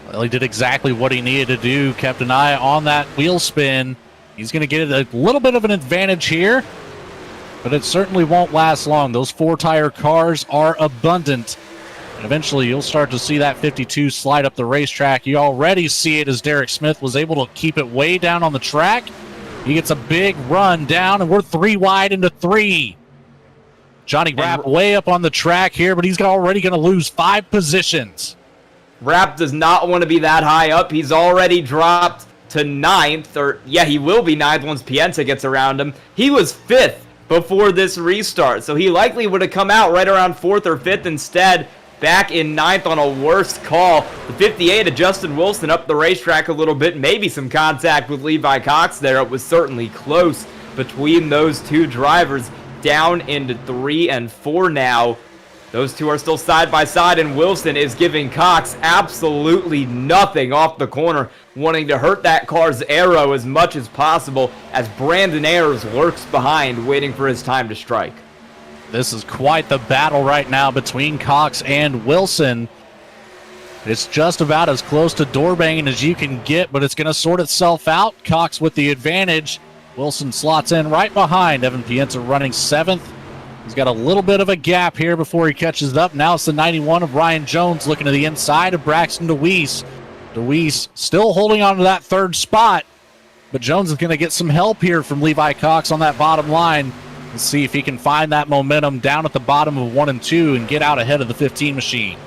Well, he did exactly what he needed to do. Kept an eye on that wheel spin. He's going to get a little bit of an advantage here, but it certainly won't last long. Those 4-tire cars are abundant. And eventually you'll start to see that 52 slide up the racetrack. You already see it as Derek Smith was able to keep it way down on the track. He gets a big run down, and we're 3 wide into 3. Johnny Rapp way up on the track here, but he's already going to lose 5 positions. Rapp does not want to be that high up. He's already dropped to 9th, he will be 9th once Pienta gets around him. He was 5th before this restart, so he likely would have come out right around 4th or 5th instead, back in 9th on a worst call. The 58 of Justin Wilson up the racetrack a little bit, maybe some contact with Levi Cox there. It was certainly close between those two drivers. Down into 3 and 4 now. Those two are still side by side, and Wilson is giving Cox absolutely nothing off the corner, wanting to hurt that car's aero as much as possible as Brandon Ayers lurks behind, waiting for his time to strike. This is quite the battle right now between Cox and Wilson. It's just about as close to door banging as you can get, but it's going to sort itself out. Cox with the advantage. Wilson slots in right behind. Evan Pienta running 7th. He's got a little bit of a gap here before he catches up. Now it's the 91 of Ryan Jones looking to the inside of Braxton DeWeese. DeWeese still holding on to that 3rd spot, but Jones is going to get some help here from Levi Cox on that bottom line and see if he can find that momentum down at the bottom of 1 and 2 and get out ahead of the 15 machine.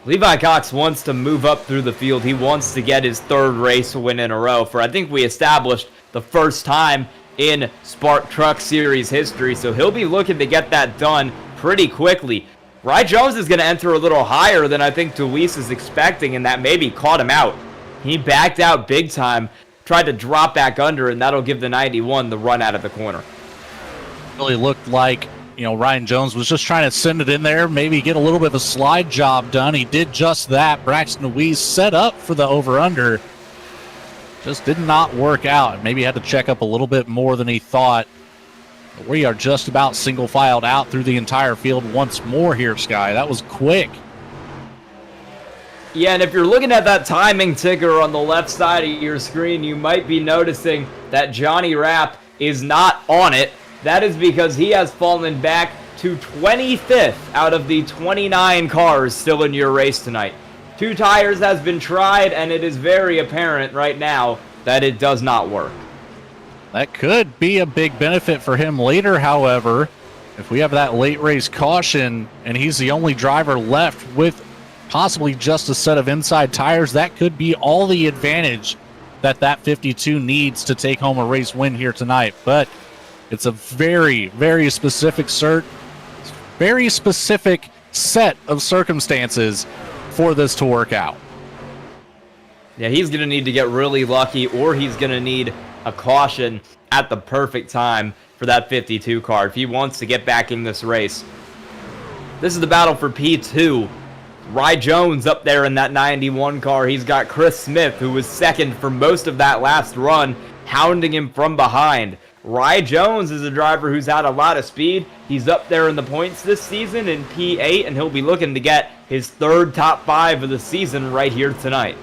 Levi Cox wants to move up through the field. He wants to get his 3rd race win in a row for, I think we established, the first time in Spark Truck Series history. So he'll be looking to get that done pretty quickly. Ryan Jones is going to enter a little higher than I think DeWeese is expecting, and that maybe caught him out. He backed out big time, tried to drop back under, and that'll give the 91 the run out of the corner. Really looked like, Ryan Jones was just trying to send it in there, maybe get a little bit of a slide job done. He did just that. Braxton DeWeese set up for the over-under. Just did not work out. Maybe had to check up a little bit more than he thought. But we are just about single-filed out through the entire field once more here, Sky. That was quick. Yeah, and if you're looking at that timing ticker on the left side of your screen, you might be noticing that Johnny Rapp is not on it. That is because he has fallen back to 25th out of the 29 cars still in your race tonight. 2 tires has been tried, and it is very apparent right now that it does not work. That could be a big benefit for him later, however. If we have that late race caution, and he's the only driver left with possibly just a set of inside tires, that could be all the advantage that 52 needs to take home a race win here tonight. But it's a very, very specific very specific set of circumstances for this to work out. Yeah, he's going to need to get really lucky, or he's going to need a caution at the perfect time for that 52 car if he wants to get back in this race. This is the battle for P2. Rye Jones up there in that 91 car. He's got Chris Smith, who was 2nd for most of that last run, hounding him from behind. Rye Jones is a driver who's had a lot of speed. He's up there in the points this season in P8, and he'll be looking to get his 3rd top 5 of the season right here tonight.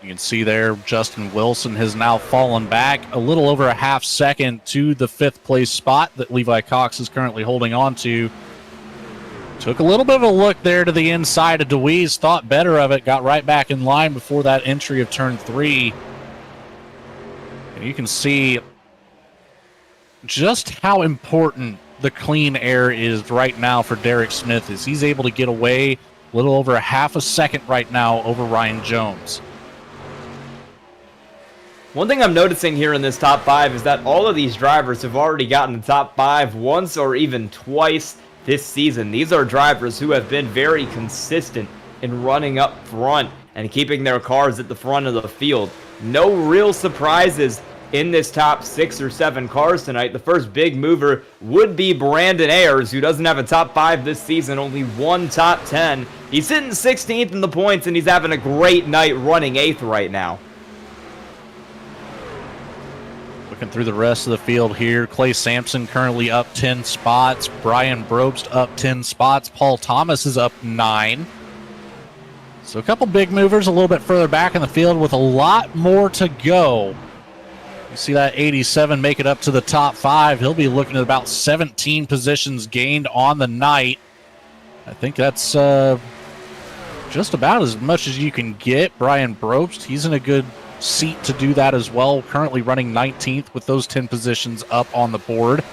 You can see there, Justin Wilson has now fallen back a little over a half second to the 5th place spot that Levi Cox is currently holding on to. Took a little bit of a look there to the inside of DeWeese, thought better of it, got right back in line before that entry of turn 3. And you can see just how important the clean air is right now for Derek Smith, as he's able to get away a little over a half a second right now over Ryan Jones. One thing I'm noticing here in this top 5 is that all of these drivers have already gotten the top 5 once or even twice this season. These are drivers who have been very consistent in running up front and keeping their cars at the front of the field. No real surprises in this top 6 or 7 cars tonight. The first big mover would be Brandon Ayers, who doesn't have a top 5 this season, only 1 top 10. He's sitting 16th in the points, and he's having a great night running 8th right now. Looking through the rest of the field here, Clay Sampson currently up 10 spots. Brian Brobst up 10 spots. Paul Thomas is up 9. So a couple big movers a little bit further back in the field with a lot more to go. You see that 87 make it up to the top 5. He'll be looking at about 17 positions gained on the night. I think that's just about as much as you can get. Brian Brobst, he's in a good seat to do that as well. Currently running 19th with those 10 positions up on the board.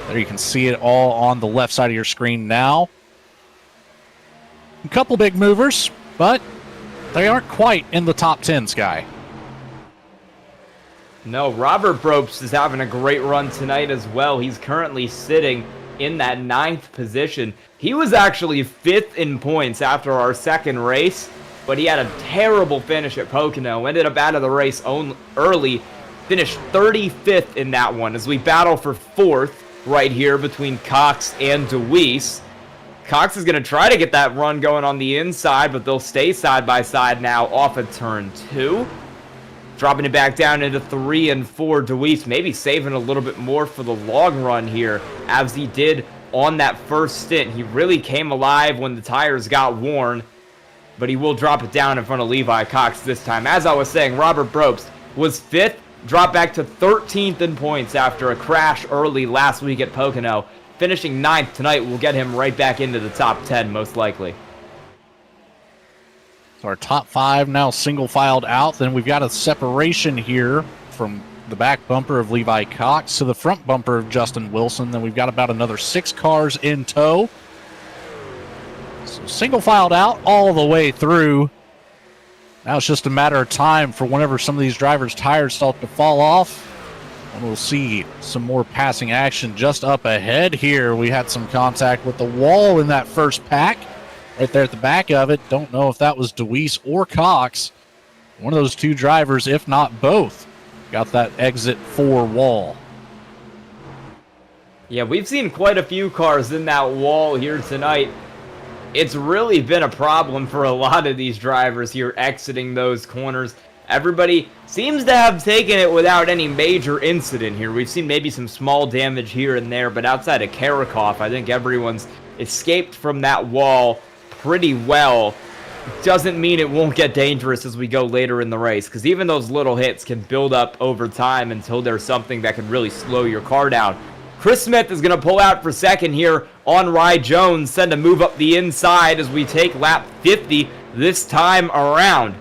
There you can see it all on the left side of your screen now. A couple big movers, but they aren't quite in the top 10, Sky. No, Robert Brobst is having a great run tonight as well. He's currently sitting in that 9th position. He was actually 5th in points after our 2nd race, but he had a terrible finish at Pocono. Ended up out of the race early. Finished 35th in that one as we battle for 4th right here between Cox and DeWeese. Cox is going to try to get that run going on the inside, but they'll stay side by side now off of turn 2. Dropping it back down into 3 and 4. DeWeese maybe saving a little bit more for the long run here, as he did on that first stint. He really came alive when the tires got worn, but he will drop it down in front of Levi Cox this time. As I was saying, Robert Brobst was 5th, dropped back to 13th in points after a crash early last week at Pocono. Finishing 9th tonight will get him right back into the top 10, most likely. So our top 5 now single filed out. Then we've got a separation here from the back bumper of Levi Cox to the front bumper of Justin Wilson. Then we've got about another 6 cars in tow. So single filed out all the way through. Now it's just a matter of time for whenever some of these drivers' tires start to fall off. And we'll see some more passing action just up ahead here. We had some contact with the wall in that first pack. Right there at the back of it. Don't know if that was DeWeese or Cox. One of those 2 drivers, if not both, got that exit 4 wall. Yeah, we've seen quite a few cars in that wall here tonight. It's really been a problem for a lot of these drivers here exiting those corners. Everybody seems to have taken it without any major incident here. We've seen maybe some small damage here and there, but outside of Karakov, I think everyone's escaped from that wall pretty well. Doesn't mean it won't get dangerous as we go later in the race, because even those little hits can build up over time until there's something that can really slow your car down. Chris Smith is going to pull out for second here on Rye Jones, send a move up the inside as we take lap 50 this time around.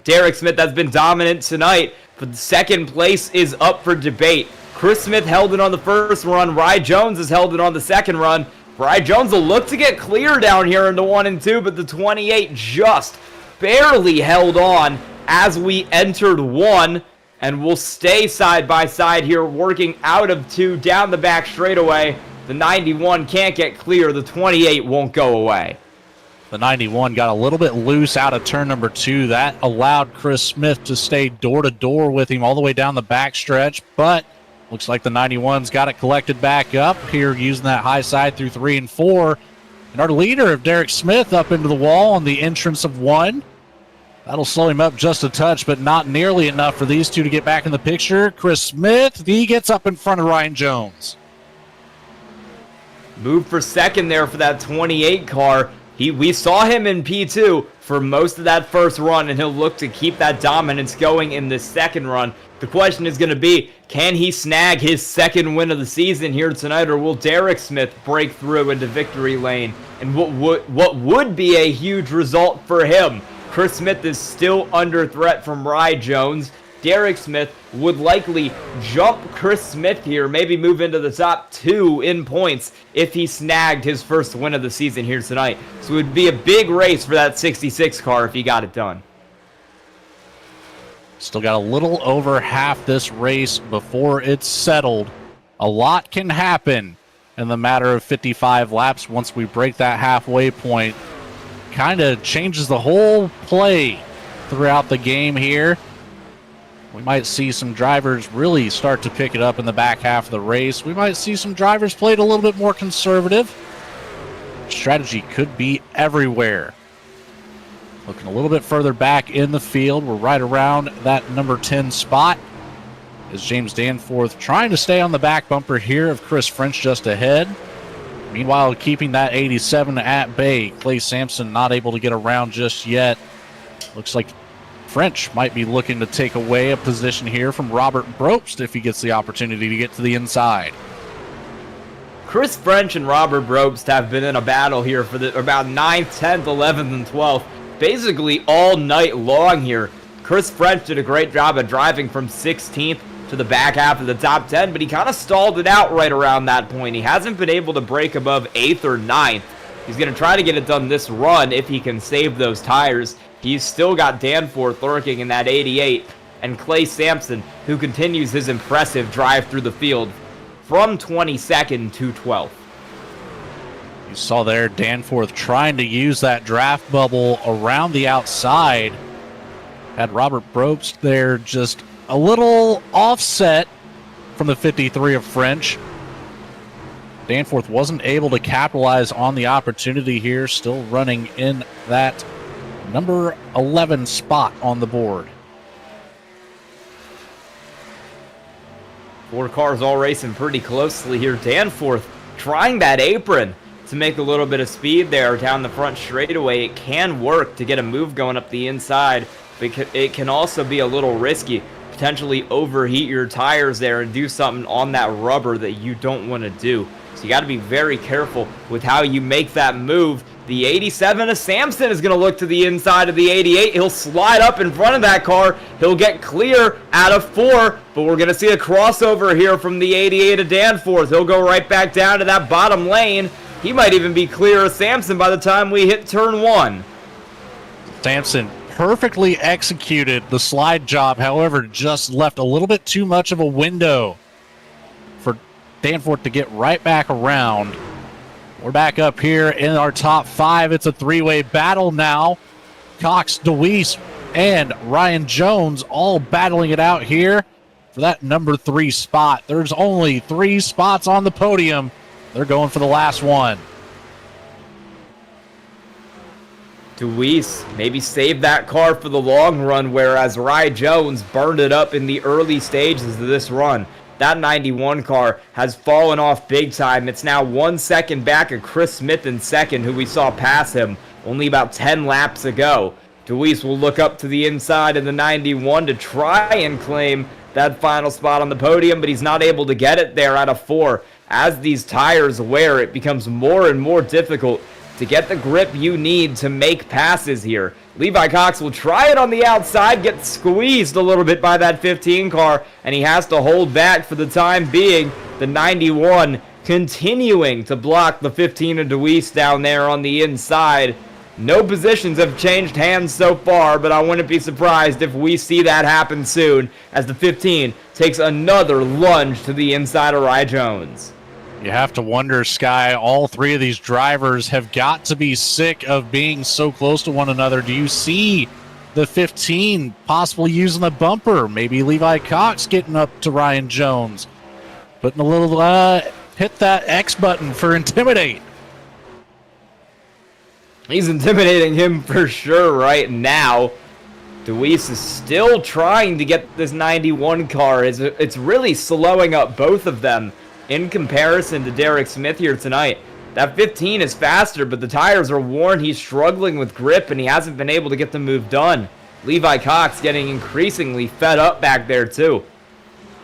Derek Smith has been dominant tonight, but second place is up for debate. Chris Smith held it on the first run. Rye Jones has held it on the second run. Rye Jones will look to get clear down here into 1 and 2, but the 28 just barely held on as we entered 1, and we'll stay side by side here, working out of 2 down the back straightaway. The 91 can't get clear. The 28 won't go away. The 91 got a little bit loose out of turn number 2. That allowed Chris Smith to stay door-to-door with him all the way down the back stretch, but looks like the 91's got it collected back up here using that high side through 3 and 4. And our leader of Derek Smith up into the wall on the entrance of 1. That'll slow him up just a touch, but not nearly enough for these 2 to get back in the picture. Chris Smith, he gets up in front of Ryan Jones. Move for second there for that 28 car. We saw him in P2 for most of that first run, and he'll look to keep that dominance going in this second run. The question is going to be, can he snag his second win of the season here tonight, or will Derek Smith break through into victory lane? And what would be a huge result for him? Chris Smith is still under threat from Rye Jones. Derek Smith would likely jump Chris Smith here, maybe move into the top 2 in points if he snagged his first win of the season here tonight. So it would be a big race for that 66 car if he got it done. Still got a little over half this race before it's settled. A lot can happen in the matter of 55 laps once we break that halfway point. Kind of changes the whole play throughout the game here. We might see some drivers really start to pick it up in the back half of the race. We might see some drivers played a little bit more conservative. Strategy could be everywhere. Looking a little bit further back in the field, we're right around that number 10 spot. Is James Danforth trying to stay on the back bumper here of Chris French just ahead. Meanwhile, keeping that 87 at bay. Clay Sampson not able to get around just yet. Looks like French might be looking to take away a position here from Robert Brobst if he gets the opportunity to get to the inside. Chris French and Robert Brobst have been in a battle here for about 9th, 10th, 11th, and 12th. Basically all night long here. Chris French did a great job of driving from 16th to the back half of the top 10, but he kind of stalled it out right around that point. He hasn't been able to break above 8th or 9th. He's going to try to get it done this run if he can save those tires. He's still got Danforth lurking in that 88, and Clay Sampson, who continues his impressive drive through the field from 22nd to 12th. You saw there Danforth trying to use that draft bubble around the outside. Had Robert Brobst there just a little offset from the 53 of French. Danforth wasn't able to capitalize on the opportunity here, still running in that number 11 spot on the board. 4 cars all racing pretty closely here. Danforth trying that apron. to make a little bit of speed there down the front straightaway. It can work to get a move going up the inside, but it can also be a little risky. Potentially overheat your tires there and do something on that rubber that you don't want to do. So you got to be very careful with how you make that move. The 87 of Samson is going to look to the inside of the 88. He'll slide up in front of that car. He'll get clear out of 4, but we're going to see a crossover here from the 88 of Danforth. He'll go right back down to that bottom lane. He might even be clear of Samson by the time we hit turn 1. Samson perfectly executed the slide job, however, just left a little bit too much of a window for Danforth to get right back around. We're back up here in our top 5. It's a 3-way battle now. Cox, DeWeese, and Ryan Jones all battling it out here for that number 3 spot. There's only 3 spots on the podium. They're going for the last one. DeWeese maybe saved that car for the long run, whereas Ryan Jones burned it up in the early stages of this run. That 91 car has fallen off big time. It's now 1 second back of Chris Smith in second, who we saw pass him only about 10 laps ago. DeWeese will look up to the inside of the 91 to try and claim that final spot on the podium, but he's not able to get it there out of 4. As these tires wear, it becomes more and more difficult to get the grip you need to make passes here. Levi Cox will try it on the outside, get squeezed a little bit by that 15 car, and he has to hold back for the time being. The 91 continuing to block the 15 of DeWeese down there on the inside. No positions have changed hands so far, but I wouldn't be surprised if we see that happen soon as the 15 takes another lunge to the inside of Rye Jones. You have to wonder, Sky, all 3 of these drivers have got to be sick of being so close to one another. Do you see the 15 possibly using the bumper? Maybe Levi Cox getting up to Ryan Jones, putting a little hit that X button for intimidate. He's intimidating him for sure right now. DeWeese is still trying to get this 91 car. It's really slowing up both of them in comparison to Derek Smith here tonight. That 15 is faster, but the tires are worn. He's struggling with grip, and he hasn't been able to get the move done. Levi Cox getting increasingly fed up back there, too.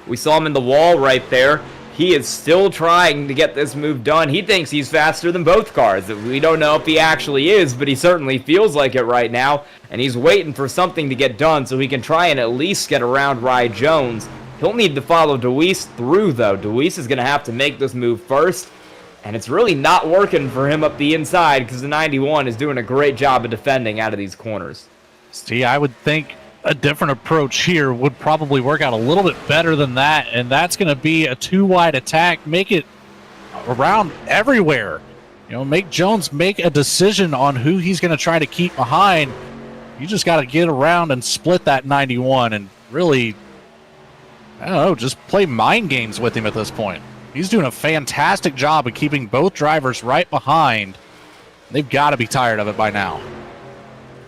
We saw him in the wall right there. He is still trying to get this move done. He thinks he's faster than both cars. We don't know if he actually is, but he certainly feels like it right now, and he's waiting for something to get done so he can try and at least get around Rye Jones. He'll need to follow DeWeese through, though. DeWeese is going to have to make this move first, and it's really not working for him up the inside because the 91 is doing a great job of defending out of these corners. See, I would think a different approach here would probably work out a little bit better than that, and that's going to be a 2-wide attack. Make it around everywhere. You know, make Jones make a decision on who he's going to try to keep behind. You just got to get around and split that 91 and really, I don't know, just play mind games with him at this point. He's doing a fantastic job of keeping both drivers right behind. They've got to be tired of it by now.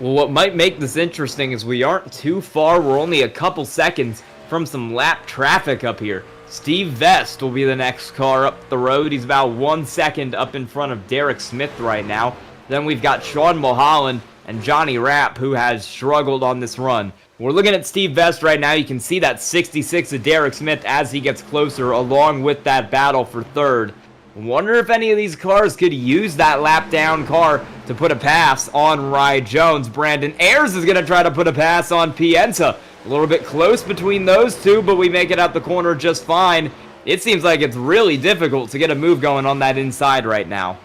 Well, what might make this interesting is we aren't too far. We're only a couple seconds from some lap traffic up here. Steve Vest will be the next car up the road. He's about 1 second up in front of Derek Smith right now. Then we've got Sean Mulholland and Johnny Rapp, who has struggled on this run. We're looking at Steve Vest right now. You can see that 66 of Derek Smith as he gets closer, along with that battle for third. Wonder if any of these cars could use that lap down car to put a pass on Rye Jones. Brandon Ayers is going to try to put a pass on Pienta. A little bit close between those two, but we make it out the corner just fine. It seems like it's really difficult to get a move going on that inside right now.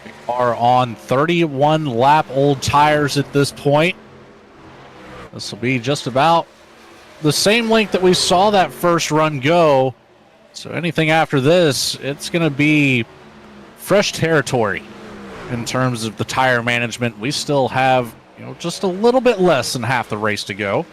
We are on 31 lap old tires at this point. This will be just about the same length that we saw that first run go. So anything after this, it's going to be fresh territory in terms of the tire management. We still have, just a little bit less than half the race to go.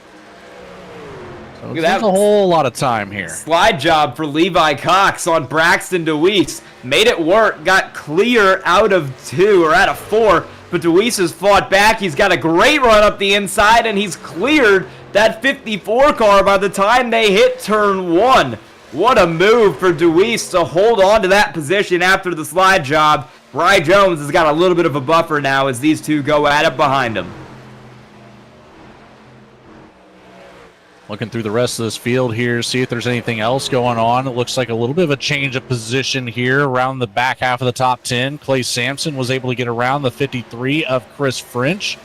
So there's a whole lot of time here. Slide job for Levi Cox on Braxton DeWeese. Made it work, got clear out of 2 or out of 4, but DeWeese has fought back. He's got a great run up the inside, and he's cleared that 54 car by the time they hit turn 1. What a move for DeWeese to hold on to that position after the slide job. Bry Jones has got a little bit of a buffer now as these two go at it behind him. Looking through the rest of this field here, see if there's anything else going on. It looks like a little bit of a change of position here around the back half of the top 10. Clay Sampson was able to get around the 53 of Chris French.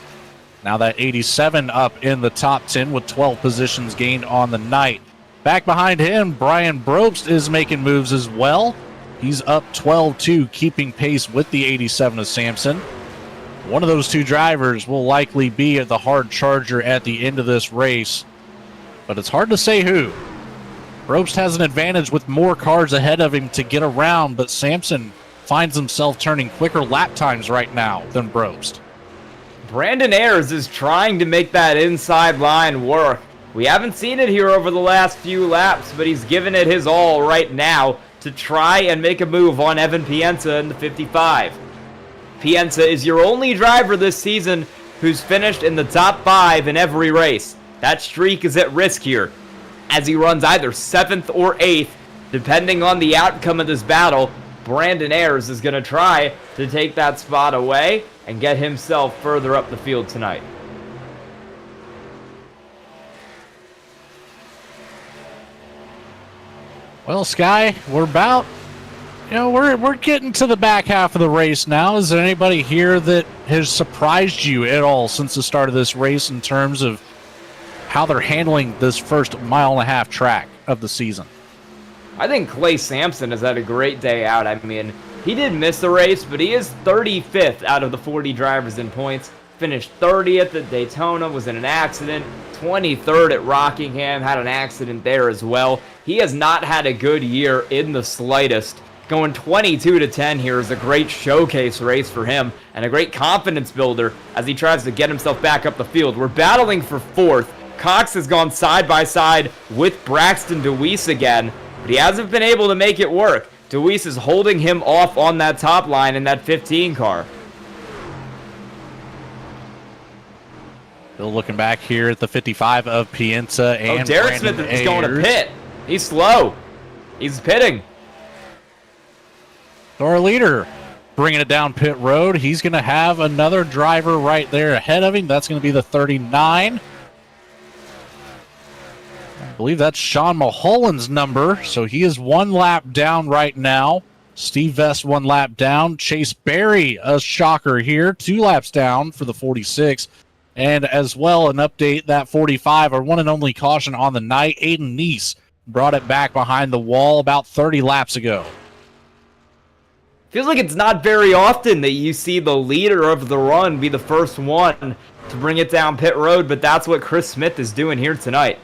Now that 87 up in the top 10 with 12 positions gained on the night. Back behind him, Brian Brobst is making moves as well. He's up 12-2, keeping pace with the 87 of Sampson. One of those two drivers will likely be at the hard charger at the end of this race, but it's hard to say who. Brobst has an advantage with more cars ahead of him to get around, but Sampson finds himself turning quicker lap times right now than Brobst. Brandon Ayers is trying to make that inside line work. We haven't seen it here over the last few laps, but he's given it his all right now to try and make a move on Evan Pienta in the 55. Pienta is your only driver this season who's finished in the top 5 in every race. That streak is at risk here, as he runs either 7th or 8th, depending on the outcome of this battle. Brandon Ayers is going to try to take that spot away and get himself further up the field tonight. Well, Sky, we're getting to the back half of the race now. Is there anybody here that has surprised you at all since the start of this race in terms of how they're handling this first mile-and-a-half track of the season? I think Clay Sampson has had a great day out. I mean, he did miss the race, but he is 35th out of the 40 drivers in points. Finished 30th at Daytona, was in an accident. 23rd at Rockingham, had an accident there as well. He has not had a good year in the slightest. Going 22-10 here is a great showcase race for him and a great confidence builder as he tries to get himself back up the field. We're battling for 4th. Cox has gone side by side with Braxton DeWeese again, but he hasn't been able to make it work. DeWeese is holding him off on that top line in that 15 car. Still looking back here at the 55 of Pienta and Derek Brandon Smith is going to Ayers. pit. He's slow. He's pitting. So our leader bringing it down pit road. He's going to have another driver right there ahead of him. That's going to be the 39. I believe that's Sean Mulholland's number. So he is 1 lap down right now. Steve Vest 1 lap down. Chase Berry, a shocker here, 2 laps down for the 46. And as well, an update, that 45, our one and only caution on the night, Aiden Neese brought it back behind the wall about 30 laps ago. Feels like it's not very often that you see the leader of the run be the first one to bring it down pit road, but that's what Chris Smith is doing here tonight.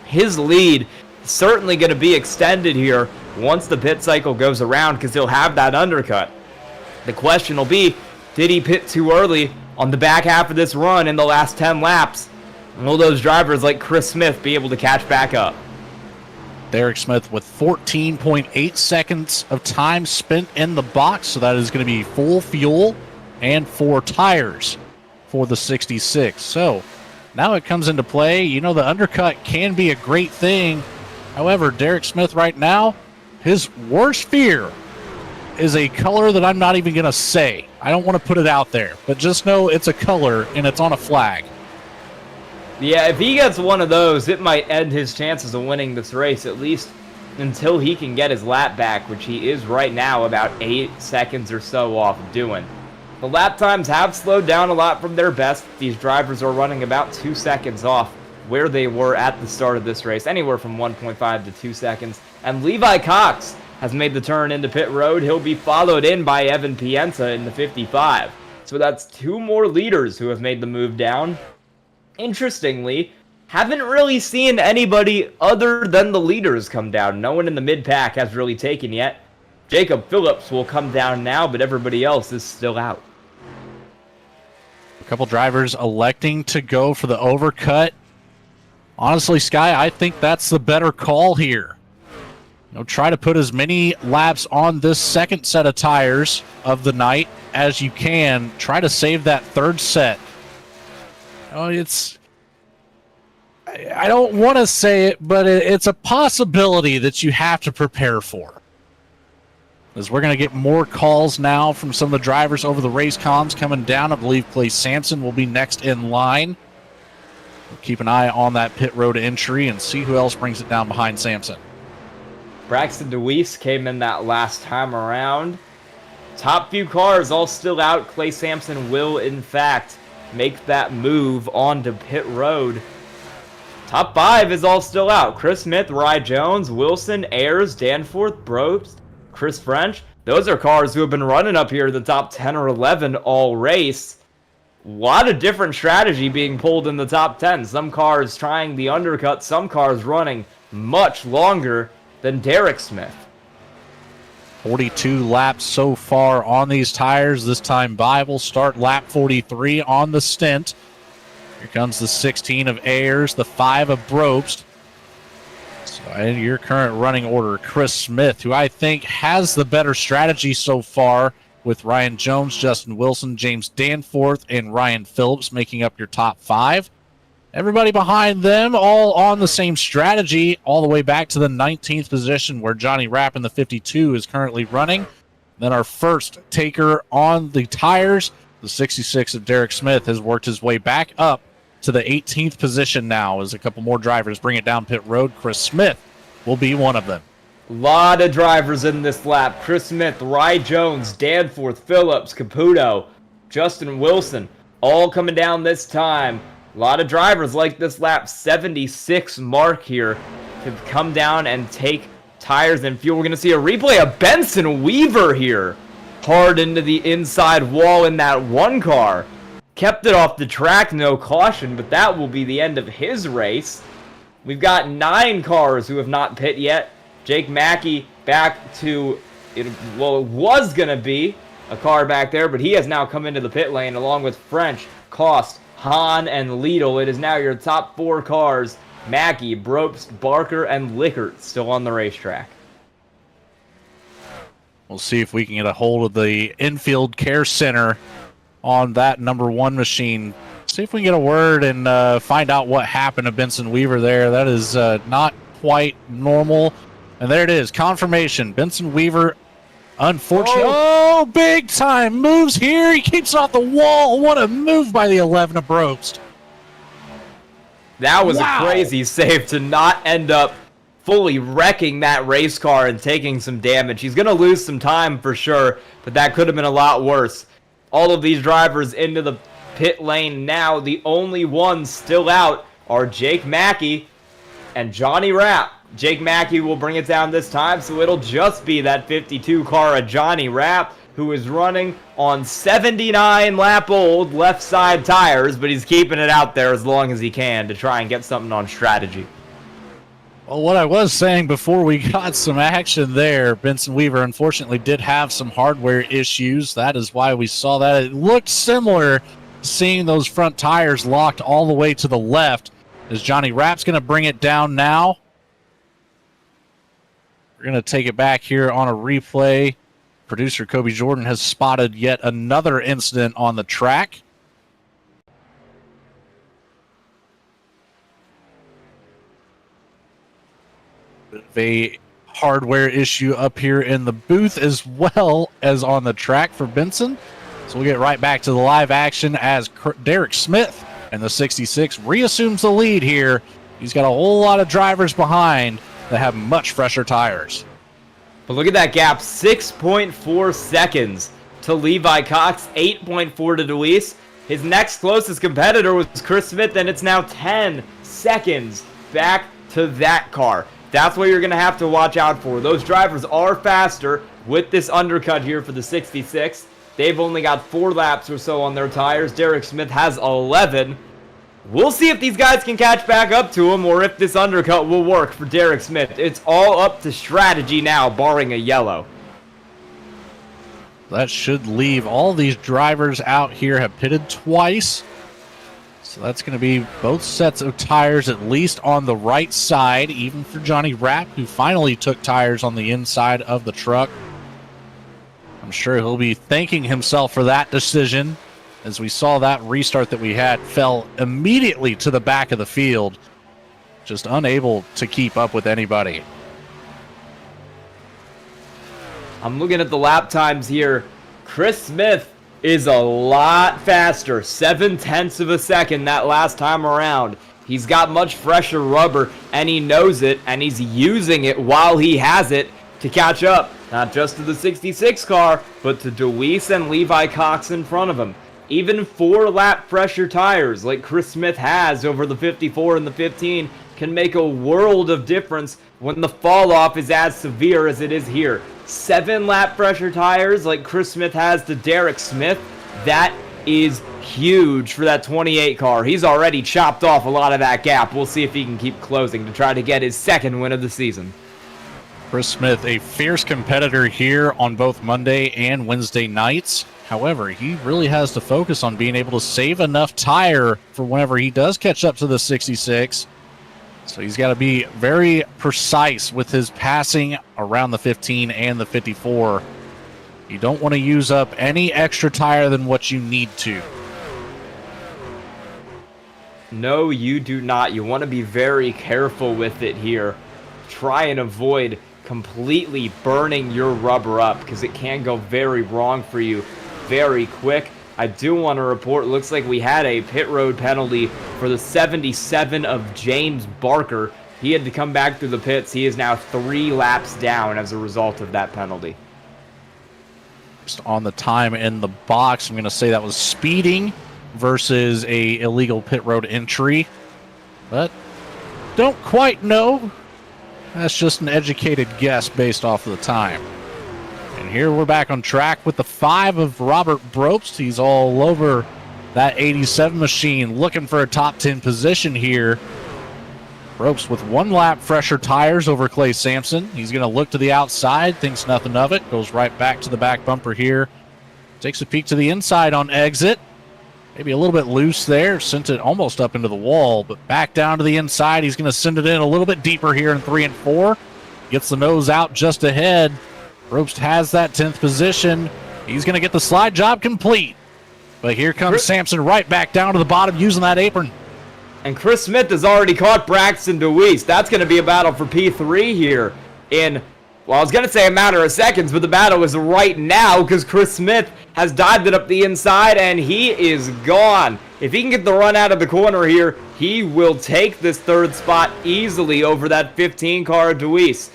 His lead is certainly going to be extended here once the pit cycle goes around because he'll have that undercut. The question will be, did he pit too early on the back half of this run in the last 10 laps? And will those drivers like Chris Smith be able to catch back up? Derek Smith with 14.8 seconds of time spent in the box, so that is going to be full fuel and 4 tires for the 66. So now it comes into play. You know, the undercut can be a great thing. However, Derek Smith right now, his worst fear is a color that I'm not even going to say. I don't want to put it out there, but just know it's a color and it's on a flag. Yeah, if he gets one of those, it might end his chances of winning this race, at least until he can get his lap back, which he is right now about 8 seconds or so off of doing. The lap times have slowed down a lot from their best. These drivers are running about 2 seconds off where they were at the start of this race, anywhere from 1.5 to 2 seconds. And Levi Cox has made the turn into pit road. He'll be followed in by Evan Pienta in the 55. So that's 2 more leaders who have made the move down. Interestingly, haven't really seen anybody other than the leaders come down. No one in the mid-pack has really taken yet. Jacob Phillips will come down now, but everybody else is still out. A couple drivers electing to go for the overcut. Honestly, Sky, I think that's the better call here. You know, try to put as many laps on this second set of tires of the night as you can. Try to save that third set. Oh, I don't want to say it, but it's a possibility that you have to prepare for. as we're going to get more calls now from some of the drivers over the race comms coming down. I believe Clay Sampson will be next in line. We'll keep an eye on that pit road entry and see who else brings it down behind Sampson. Braxton DeWeese came in that last time around. Top few cars all still out. Clay Sampson will, in fact, make that move onto pit road. Top 5 is all still out. Chris Smith, Rye Jones, Wilson, Ayers, Danforth, Brooks, Chris French. Those are cars who have been running up here the top 10 or 11 all race. A lot of different strategy being pulled in the top 10. Some cars trying the undercut, some cars running much longer than Derek Smith. 42 laps so far on these tires. This time by will start lap 43 on the stint. Here comes the 16 of Ayers, the 5 of Brobst. So in your current running order, Chris Smith, who I think has the better strategy so far, with Ryan Jones, Justin Wilson, James Danforth, and Ryan Phillips making up your top 5. Everybody behind them all on the same strategy, all the way back to the 19th position where Johnny Rapp in the 52 is currently running. Then our first taker on the tires, the 66 of Derek Smith, has worked his way back up to the 18th position now as a couple more drivers bring it down pit road. Chris Smith will be one of them. A lot of drivers in this lap. Chris Smith, Rye Jones, Danforth, Phillips, Caputo, Justin Wilson, all coming down this time. A lot of drivers like this lap 76 mark here to come down and take tires and fuel. We're going to see a replay of Benson Weaver here. Hard into the inside wall in that one car. Kept it off the track, no caution, but that will be the end of his race. We've got 9 cars who have not pit yet. Jake Mackey back to, it was going to be a car back there, but he has now come into the pit lane along with French, Cost, Hahn, and Liedl. It is now your top 4 cars. Mackey, Brobst, Barker, and Lickert still on the racetrack. We'll see if we can get a hold of the infield care center on that number 1 machine. See if we can get a word and find out what happened to Benson Weaver there. That is not quite normal. And there it is, confirmation. Benson Weaver, unfortunately, oh, big time moves here. He keeps off the wall. What a move by the 11 of Brobst. That was a crazy save to not end up fully wrecking that race car and taking some damage. He's going to lose some time for sure, but that could have been a lot worse. All of these drivers into the pit lane now. The only ones still out are Jake Mackey and Johnny Rapp. Jake Mackey will bring it down this time, so it'll just be that 52 car of Johnny Rapp, who is running on 79 lap old left side tires, but he's keeping it out there as long as he can to try and get something on strategy. Well, what I was saying before we got some action there, Benson Weaver unfortunately did have some hardware issues. That is why we saw that. It looked similar, seeing those front tires locked all the way to the left, as Johnny Rapp's going to bring it down now. We're going to take it back here on a replay. Producer Kobe Jordan has spotted yet another incident on the track. Bit of a hardware issue up here in the booth as well as on the track for Benson. So we'll get right back to the live action as Derek Smith and the 66 reassumes the lead here. He's got a whole lot of drivers behind that have much fresher tires. But look at that gap, 6.4 seconds to Levi Cox, 8.4 to DeWeese. His next closest competitor was Chris Smith, and it's now 10 seconds back to that car. That's what you're going to have to watch out for. Those drivers are faster with this undercut here for the 66. They've only got 4 laps or so on their tires. Derek Smith has 11. We'll see if these guys can catch back up to him or if this undercut will work for Derek Smith. It's all up to strategy now, barring a yellow. That should leave all these drivers out here have pitted twice. So that's going to be both sets of tires at least on the right side, even for Johnny Rapp, who finally took tires on the inside of the truck. I'm sure he'll be thanking himself for that decision. As we saw that restart that we had fell immediately to the back of the field, just unable to keep up with anybody. I'm looking at the lap times here. Chris Smith is a lot faster, 7/10 of a second that last time around. He's got much fresher rubber, and he knows it, and he's using it while he has it to catch up, not just to the 66 car, but to Deweese and Levi Cox in front of him. Even 4-lap fresher tires like Chris Smith has over the 54 and the 15 can make a world of difference when the fall off is as severe as it is here. 7-lap fresher tires like Chris Smith has to Derek Smith, that is huge for that 28 car. He's already chopped off a lot of that gap. We'll see if he can keep closing to try to get his second win of the season. Chris Smith, a fierce competitor here on both Monday and Wednesday nights. However, he really has to focus on being able to save enough tire for whenever he does catch up to the 66. So he's got to be very precise with his passing around the 15 and the 54. You don't want to use up any extra tire than what you need to. No, you do not. You want to be very careful with it here. Try and avoid completely burning your rubber up because it can go very wrong for you very quick. I do want to report, looks like we had a pit road penalty for the 77 of James Barker. He had to come back through the pits. He is now 3 laps down as a result of that penalty. Just on the time in the box, I'm going to say that was speeding versus a illegal pit road entry, but don't quite know. That's just an educated guess based off of the time. And here we're back on track with the 5 of Robert Brobst. He's all over that 87 machine, looking for a top 10 position here. Brobst with 1 lap fresher tires over Clay Sampson. He's going to look to the outside, thinks nothing of it, goes right back to the back bumper here. Takes a peek to the inside on exit. Maybe a little bit loose there, sent it almost up into the wall, but back down to the inside. He's going to send it in a little bit deeper here in 3 and 4. Gets the nose out just ahead. Brobst has that 10th position. He's going to get the slide job complete. But here comes Sampson right back down to the bottom using that apron. And Chris Smith has already caught Braxton Deweese. That's going to be a battle for P3 here in, well, I was going to say a matter of seconds, but the battle is right now because Chris Smith has dived it up the inside, and he is gone. If he can get the run out of the corner here, he will take this 3rd spot easily over that 15 car Deweese.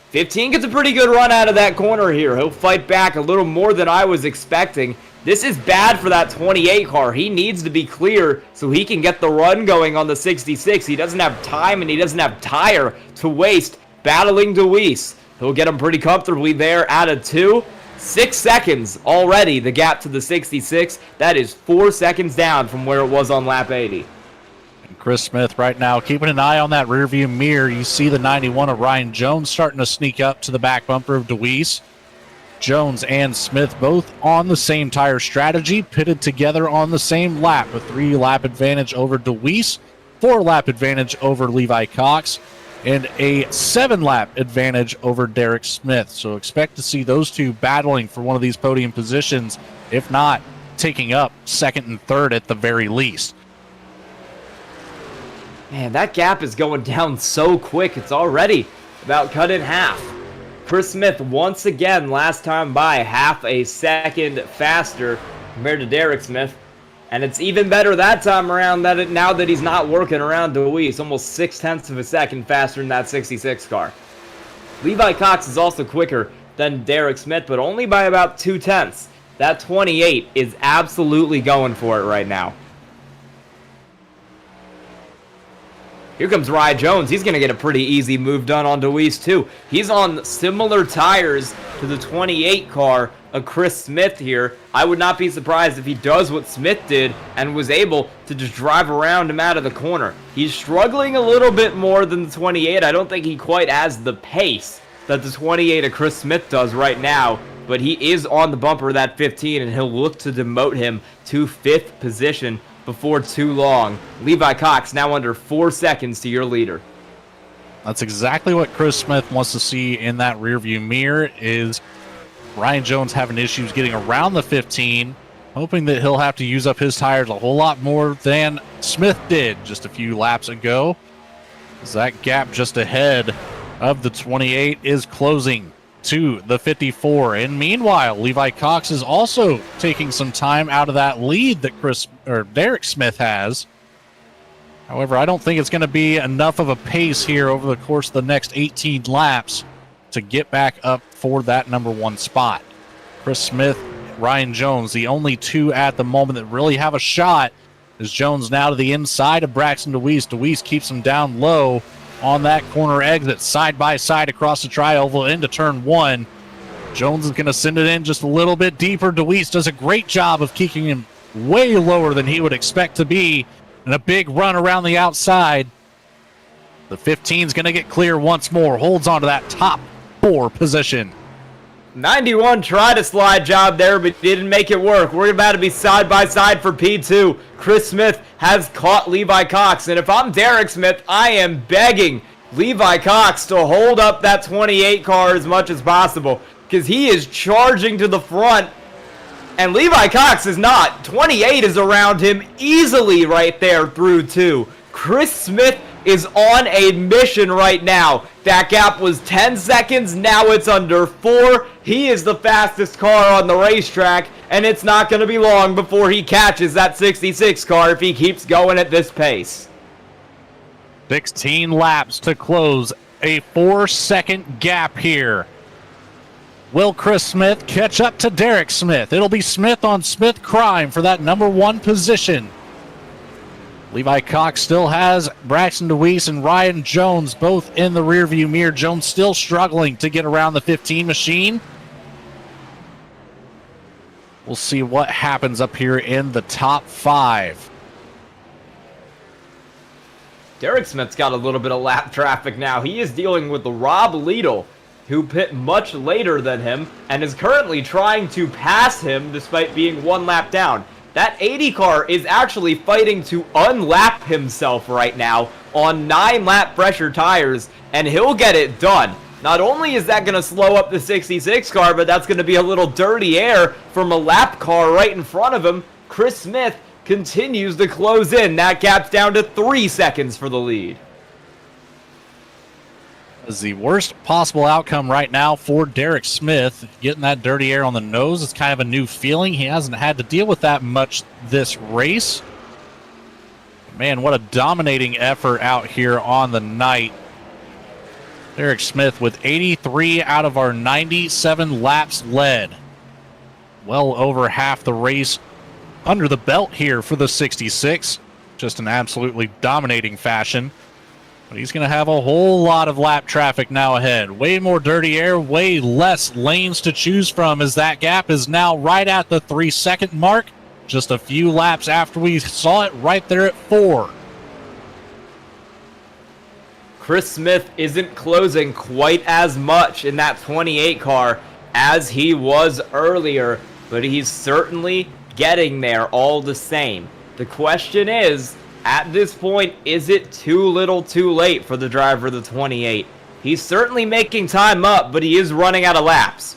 15 gets a pretty good run out of that corner here. He'll fight back a little more than I was expecting. This is bad for that 28 car. He needs to be clear so he can get the run going on the 66. He doesn't have time and he doesn't have tire to waste battling Deweese. He'll get him pretty comfortably there out of 2. 6 seconds already, the gap to the 66. That is 4 seconds down from where it was on lap 80. Chris Smith right now keeping an eye on that rearview mirror. You see the 91 of Ryan Jones starting to sneak up to the back bumper of Deweese. Jones and Smith both on the same tire strategy, pitted together on the same lap. A 3-lap advantage over Deweese, 4-lap advantage over Levi Cox, and a 7-lap advantage over Derek Smith. So expect to see those two battling for one of these podium positions, if not taking up 2nd and 3rd at the very least. Man, that gap is going down so quick. It's already about cut in half. Chris Smith, once again, last time by, half a second faster compared to Derek Smith. And it's even better that time around now that he's not working around Deweese. Almost 0.6 of a second faster than that 66 car. Levi Cox is also quicker than Derek Smith, but only by about 0.2. That 28 is absolutely going for it right now. Here comes Ryan Jones. He's going to get a pretty easy move done on Deweese, too. He's on similar tires to the 28 car of Chris Smith here. I would not be surprised if he does what Smith did and was able to just drive around him out of the corner. He's struggling a little bit more than the 28. I don't think he quite has the pace that the 28 of Chris Smith does right now, but he is on the bumper of that 15, and he'll look to demote him to 5th position before too long. Levi Cox now under 4 seconds to your leader. That's exactly what Chris Smith wants to see in that rearview mirror, is Ryan Jones having issues getting around the 15, hoping that he'll have to use up his tires a whole lot more than Smith did just a few laps ago, as that gap just ahead of the 28 is closing. to the 54. And meanwhile, Levi Cox is also taking some time out of that lead that Derek Smith has. However, I don't think it's going to be enough of a pace here over the course of the next 18 laps to get back up for that number one spot. Chris Smith, Ryan Jones, the only two at the moment that really have a shot, as Jones now to the inside of Braxton DeWeese. DeWeese keeps him down low on that corner exit, side by side across the tri-oval into turn one. Jones is going to send it in just a little bit deeper. DeWeese does a great job of keeping him way lower than he would expect to be, and a big run around the outside. The 15 is going to get clear once more, holds on to that top 4 position. 91 tried a slide job there, but didn't make it work. We're about to be side by side for P2. Chris Smith has caught Levi Cox, and if I'm Derek Smith, I am begging Levi Cox to hold up that 28 car as much as possible, because he is charging to the front, and Levi Cox is not. 28 is around him easily right there through 2. Chris Smith is on a mission right now. That gap was 10 seconds, now it's under 4. He is the fastest car on the racetrack, and it's not going to be long before he catches that 66 car if he keeps going at this pace. 16 laps to close a 4-second gap here. Will Chris Smith catch up to Derek Smith? It'll be Smith on Smith crime for that number 1 position. Levi Cox still has Braxton DeWeese and Ryan Jones both in the rearview mirror. Jones still struggling to get around the 15 machine. We'll see what happens up here in the top 5. Derek Smith's got a little bit of lap traffic now. He is dealing with the Rob Liedl, who pit much later than him and is currently trying to pass him despite being 1 lap down. That 80 car is actually fighting to unlap himself right now on 9-lap pressure tires, and he'll get it done. Not only is that going to slow up the 66 car, but that's going to be a little dirty air from a lap car right in front of him. Chris Smith continues to close in. That gap's down to 3 seconds for the lead. Is the worst possible outcome right now for Derek Smith. Getting that dirty air on the nose is kind of a new feeling. He hasn't had to deal with that much this race. Man, what a dominating effort out here on the night. Derek Smith with 83 out of our 97 laps led. Well over half the race under the belt here for the 66. Just an absolutely dominating fashion. But he's going to have a whole lot of lap traffic now ahead. Way more dirty air, way less lanes to choose from, as that gap is now right at the 3-second mark. Just a few laps after we saw it right there at 4. Chris Smith isn't closing quite as much in that 28 car as he was earlier, but he's certainly getting there all the same. The question is, at this point, is it too little too late for the driver of the 28? He's certainly making time up, but he is running out of laps.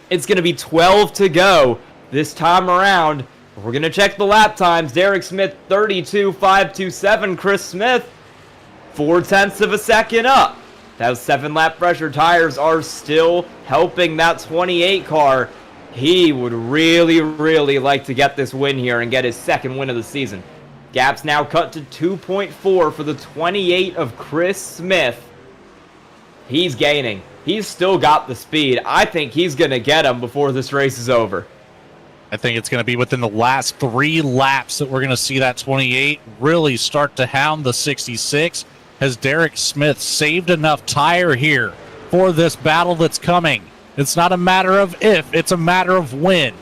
It's going to be 12 to go this time around. We're going to check the lap times. Derek Smith, 32.527. Chris Smith, 0.4 of a second up. Those 7-lap pressure tires are still helping that 28 car. He would really, really like to get this win here and get his 2nd win of the season. Gap's now cut to 2.4 for the 28 of Chris Smith. He's gaining. He's still got the speed. I think he's going to get him before this race is over. I think it's going to be within the last 3 laps that we're going to see that 28 really start to hound the 66. Has Derek Smith saved enough tire here for this battle that's coming? It's not a matter of if, it's a matter of when.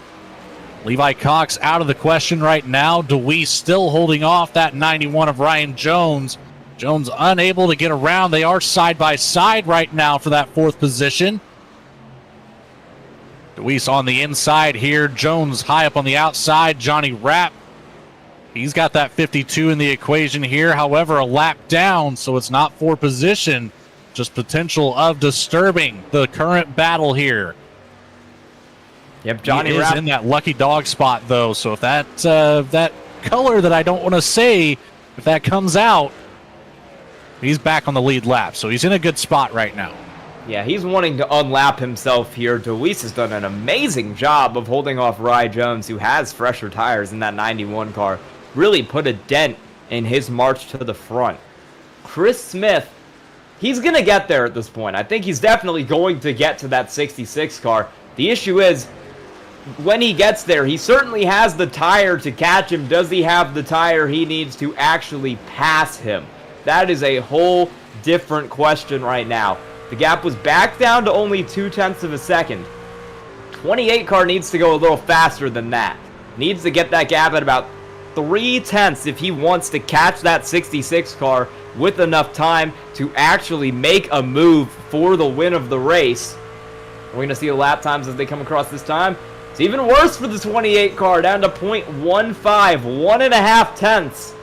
Levi Cox out of the question right now. DeWeese still holding off that 91 of Ryan Jones. Jones unable to get around. They are side by side right now for that 4th position. DeWeese on the inside here. Jones high up on the outside. Johnny Rapp, he's got that 52 in the equation here. However, a lap down, so it's not for position. Just potential of disturbing the current battle here. Yep, Johnny is Rapp in that lucky dog spot, though. So if that color that I don't want to say, if that comes out, he's back on the lead lap. So he's in a good spot right now. Yeah, he's wanting to unlap himself here. Deweese has done an amazing job of holding off Rye Jones, who has fresher tires in that 91 car. Really put a dent in his march to the front. Chris Smith, he's going to get there at this point. I think he's definitely going to get to that 66 car. The issue is, when he gets there, he certainly has the tire to catch him. Does he have the tire he needs to actually pass him? That is a whole different question right now. The gap was back down to only 0.2 of a second. 28 car needs to go a little faster than that. Needs to get that gap at about 0.3 if he wants to catch that 66 car with enough time to actually make a move for the win of the race. We're going to see the lap times as they come across this time. It's even worse for the 28 car, down to 0.15, 1.5 tenths.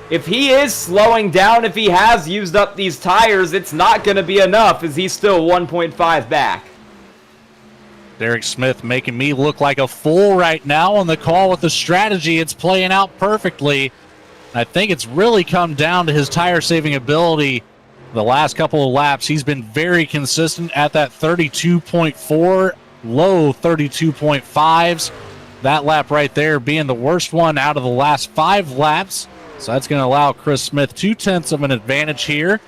If he is slowing down, if he has used up these tires, it's not going to be enough, as he's still 1.5 back. Derek Smith making me look like a fool right now on the call with the strategy. It's playing out perfectly. I think it's really come down to his tire-saving ability. The last couple of laps, he's been very consistent at that 32.4, low 32.5s. That lap right there being the worst one out of the last 5 laps. So that's going to allow Chris Smith 0.2 of an advantage here.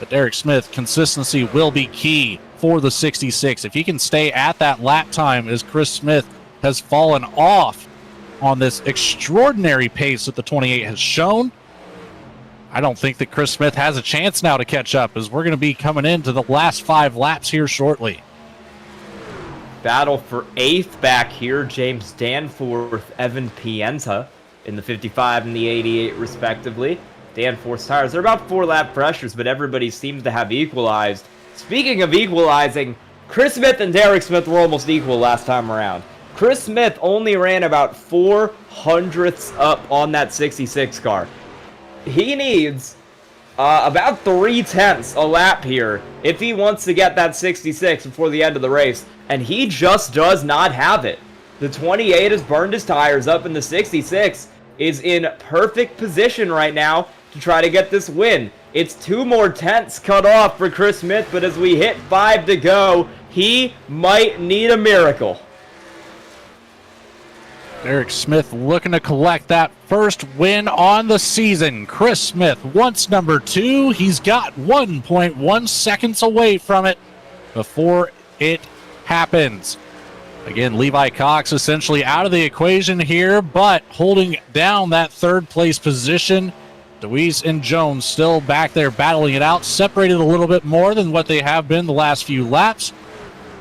But Derek Smith, consistency will be key for the 66. If he can stay at that lap time as Chris Smith has fallen off on this extraordinary pace that the 28 has shown, I don't think that Chris Smith has a chance now to catch up, as we're going to be coming into the last 5 laps here shortly. Battle for 8th back here. James Danforth, Evan Pienta in the 55 and the 88 respectively. Danforth's tires, they're about 4 lap pressures, but everybody seems to have equalized. Speaking of equalizing, Chris Smith and Derek Smith were almost equal last time around. Chris Smith only ran about 0.04 up on that 66 car. He needs about 0.3 a lap here if he wants to get that 66 before the end of the race, and he just does not have it. The 28 has burned his tires up, and the 66 is in perfect position right now to try to get this win. It's 2 more tenths cut off for Chris Smith, but as we hit 5 to go, he might need a miracle. Derek Smith looking to collect that first win on the season. Chris Smith wants number 2. He's got 1.1 seconds away from it before it happens. Again, Levi Cox essentially out of the equation here, but holding down that 3rd place position. Deweese and Jones still back there battling it out, separated a little bit more than what they have been the last few laps.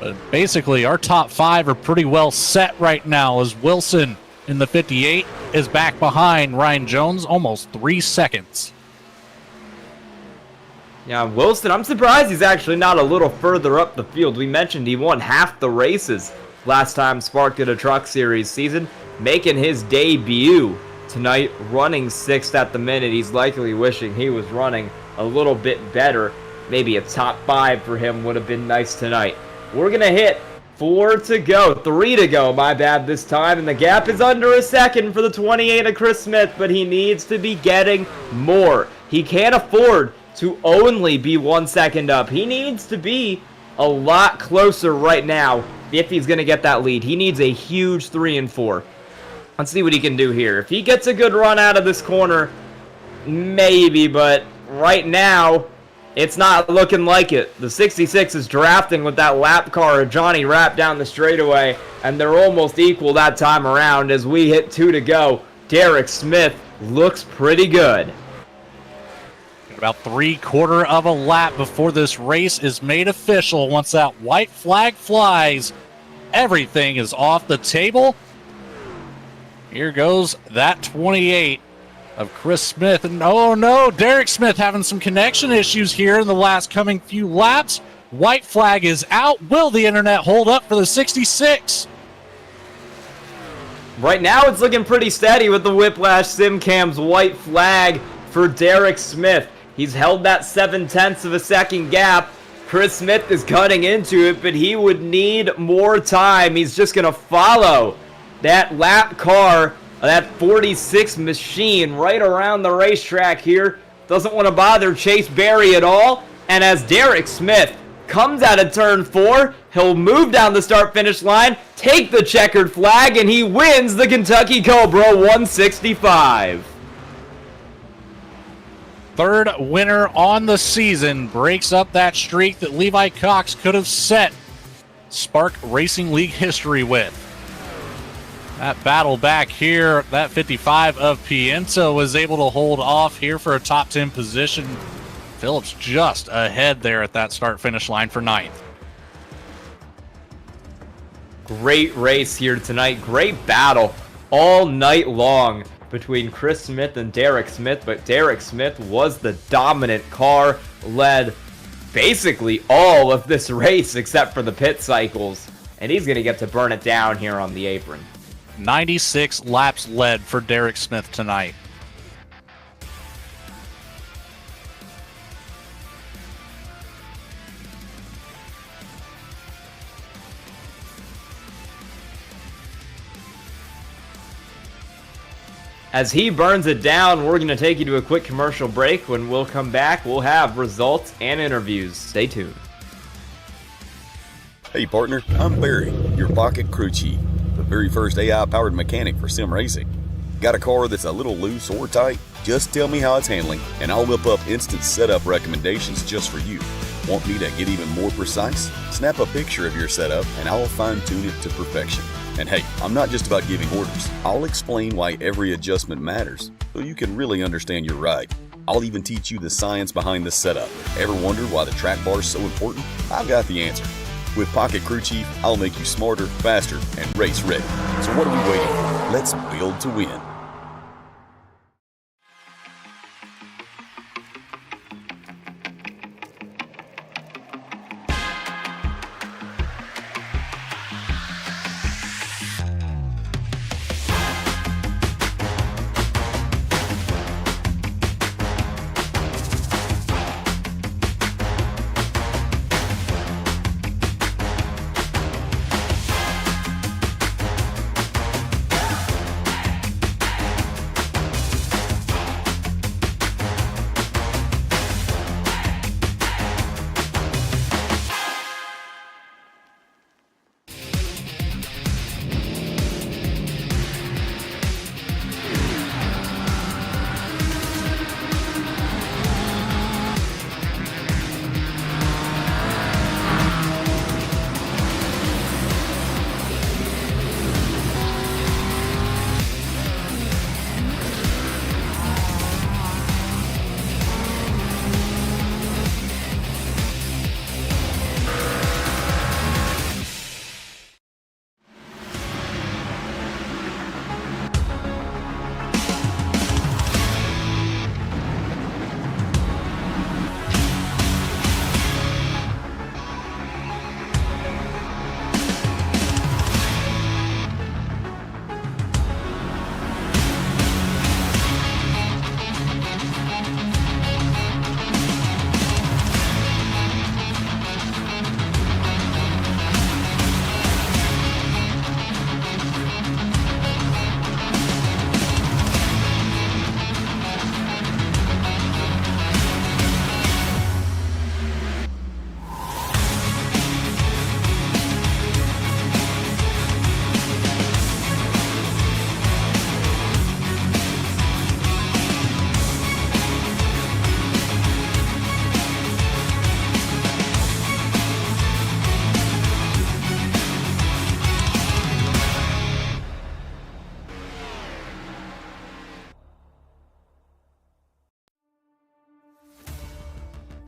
But basically, our top 5 are pretty well set right now, as Wilson in the 58 is back behind Ryan Jones, almost 3 seconds. Yeah, Wilson, I'm surprised he's actually not a little further up the field. We mentioned he won half the races last time Spark did a Truck Series season, making his debut tonight, running 6th at the minute. He's likely wishing he was running a little bit better. Maybe a top 5 for him would have been nice tonight. We're going to hit 4 to go, 3 to go, my bad this time, and the gap is under a second for the 28 of Chris Smith, but he needs to be getting more. He can't afford to only be 1 second up. He needs to be a lot closer right now if he's going to get that lead. He needs a huge 3 and 4. Let's see what he can do here. If he gets a good run out of this corner, maybe, but right now, it's not looking like it. The 66 is drafting with that lap car of Johnny Rapp down the straightaway, and they're almost equal that time around as we hit 2 to go. Derek Smith looks pretty good. About 3/4 of a lap before this race is made official. Once that white flag flies, everything is off the table. Here goes that 28 of Chris Smith. And oh no, Derek Smith having some connection issues here in the last coming few laps. White flag is out. Will the internet hold up for the 66? Right now it's looking pretty steady with the Whiplash SimCam's white flag for Derek Smith. He's held that 0.7 of a second gap. Chris Smith is cutting into it, but he would need more time. He's just going to follow that lap car, that 46 machine right around the racetrack here. Doesn't want to bother Chase Berry at all. And as Derek Smith comes out of turn 4. He'll move down the start-finish line, take the checkered flag, and he wins the Kentucky Cobra 165. Third winner on the season, breaks up that streak that Levi Cox could have set Spark Racing League history with. That battle back here, that 55 of Pienta was able to hold off here for a top 10 position. Phillips just ahead there at that start-finish line for 9th. Great race here tonight. Great battle all night long between Chris Smith and Derek Smith, but Derek Smith was the dominant car, led basically all of this race except for the pit cycles, and he's going to get to burn it down here on the apron. 96 laps led for Derek Smith tonight. As he burns it down, we're going to take you to a quick commercial break. When we'll come back, we'll have results and interviews. Stay tuned. Hey partner, I'm Barry, your pocket crew chief, the very first AI-powered mechanic for sim racing. Got a car that's a little loose or tight? Just tell me how it's handling, and I'll whip up instant setup recommendations just for you. Want me to get even more precise? Snap a picture of your setup, and I'll fine-tune it to perfection. And hey, I'm not just about giving orders. I'll explain why every adjustment matters, so you can really understand your ride. I'll even teach you the science behind the setup. Ever wondered why the track bar is so important? I've got the answer. With Pocket Crew Chief, I'll make you smarter, faster, and race ready. So what are we waiting for? Let's build to win.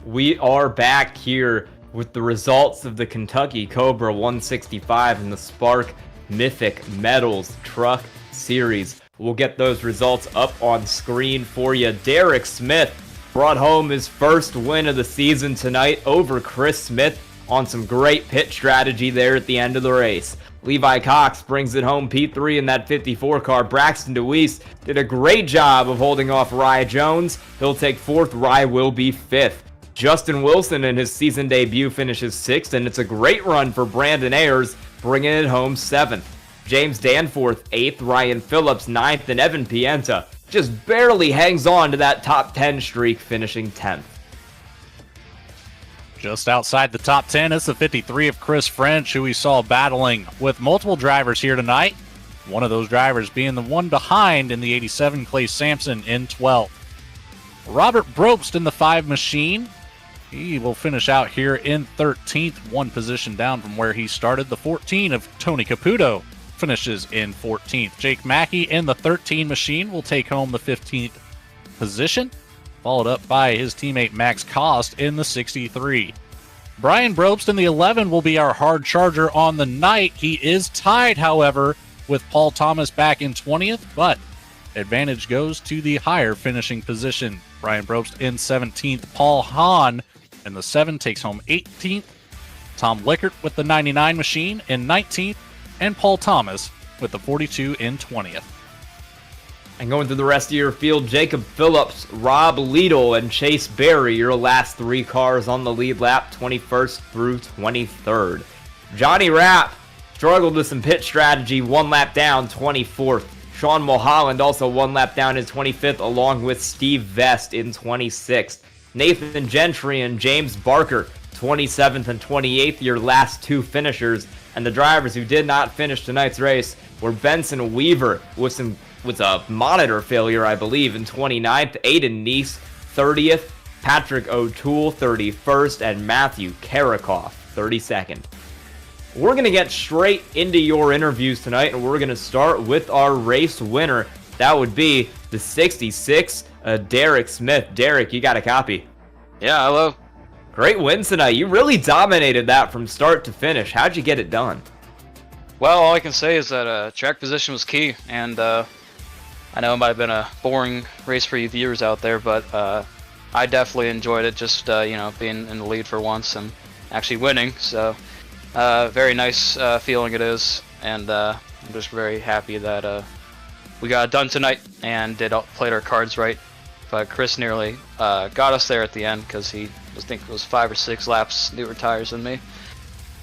We are back here with the results of the Kentucky Cobra 165 and the Spark Mythic Metals Truck Series. We'll get those results up on screen for you. Derek Smith brought home his first win of the season tonight over Chris Smith on some great pit strategy there at the end of the race. Levi Cox brings it home P3 in that 54 car. Braxton DeWeese did a great job of holding off Rye Jones. He'll take 4th. Rye will be 5th. Justin Wilson in his season debut finishes 6th, and it's a great run for Brandon Ayers, bringing it home 7th. James Danforth 8th, Ryan Phillips 9th, and Evan Pienta just barely hangs on to that top 10 streak, finishing 10th. Just outside the top 10 is the 53 of Chris French, who we saw battling with multiple drivers here tonight. One of those drivers being the one behind in the 87, Clay Sampson, in 12th. Robert Brobst in the 5 machine. He will finish out here in 13th, one position down from where he started. The 14 of Tony Caputo finishes in 14th. Jake Mackey in the 13 machine will take home the 15th position, followed up by his teammate Max Cost in the 63. Brian Brobst in the 11 will be our hard charger on the night. He is tied, however, with Paul Thomas back in 20th, but advantage goes to the higher finishing position. Brian Brobst in 17th. Paul Hahn in the 7 takes home 18th. Tom Lickert with the 99 machine in 19th. And Paul Thomas with the 42 in 20th. And going through the rest of your field, Jacob Phillips, Rob Liedl, and Chase Berry, your last 3 cars on the lead lap, 21st through 23rd. Johnny Rapp struggled with some pit strategy, 1 lap down, 24th. Sean Mulholland also 1 lap down in 25th, along with Steve Vest in 26th. Nathan Gentry and James Barker, 27th and 28th, your last 2 finishers. And the drivers who did not finish tonight's race were Benson Weaver with a monitor failure, I believe, in 29th, Aiden Neese, 30th, Patrick O'Toole, 31st, and Matthew Karakoff, 32nd. We're going to get straight into your interviews tonight, and we're going to start with our race winner. That would be the 66, Derek Smith. Derek, you got a copy? Yeah, hello. Great win tonight. You really dominated that from start to finish. How'd you get it done? Well, all I can say is that track position was key, and I know it might have been a boring race for you viewers out there, but I definitely enjoyed it, just being in the lead for once and actually winning. So very nice feeling it is, and I'm just very happy that we got it done tonight and played our cards right. But Chris nearly got us there at the end because I think it was 5 or 6 laps newer tires than me.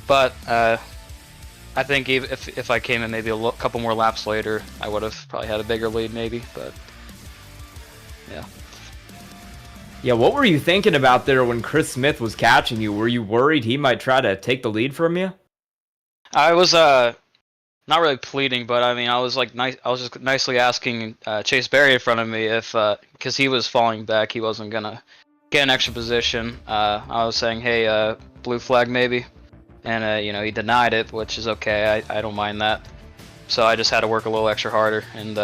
But I think if I came in maybe a couple more laps later, I would have probably had a bigger lead maybe. But yeah. Yeah, what were you thinking about there when Chris Smith was catching you? Were you worried he might try to take the lead from you? I was not really pleading, but I mean I was just nicely asking Chase Berry in front of me if because he was falling back, he wasn't gonna get an extra position. I was saying, hey, blue flag maybe, and he denied it, which is okay. I don't mind that. So I just had to work a little extra harder, and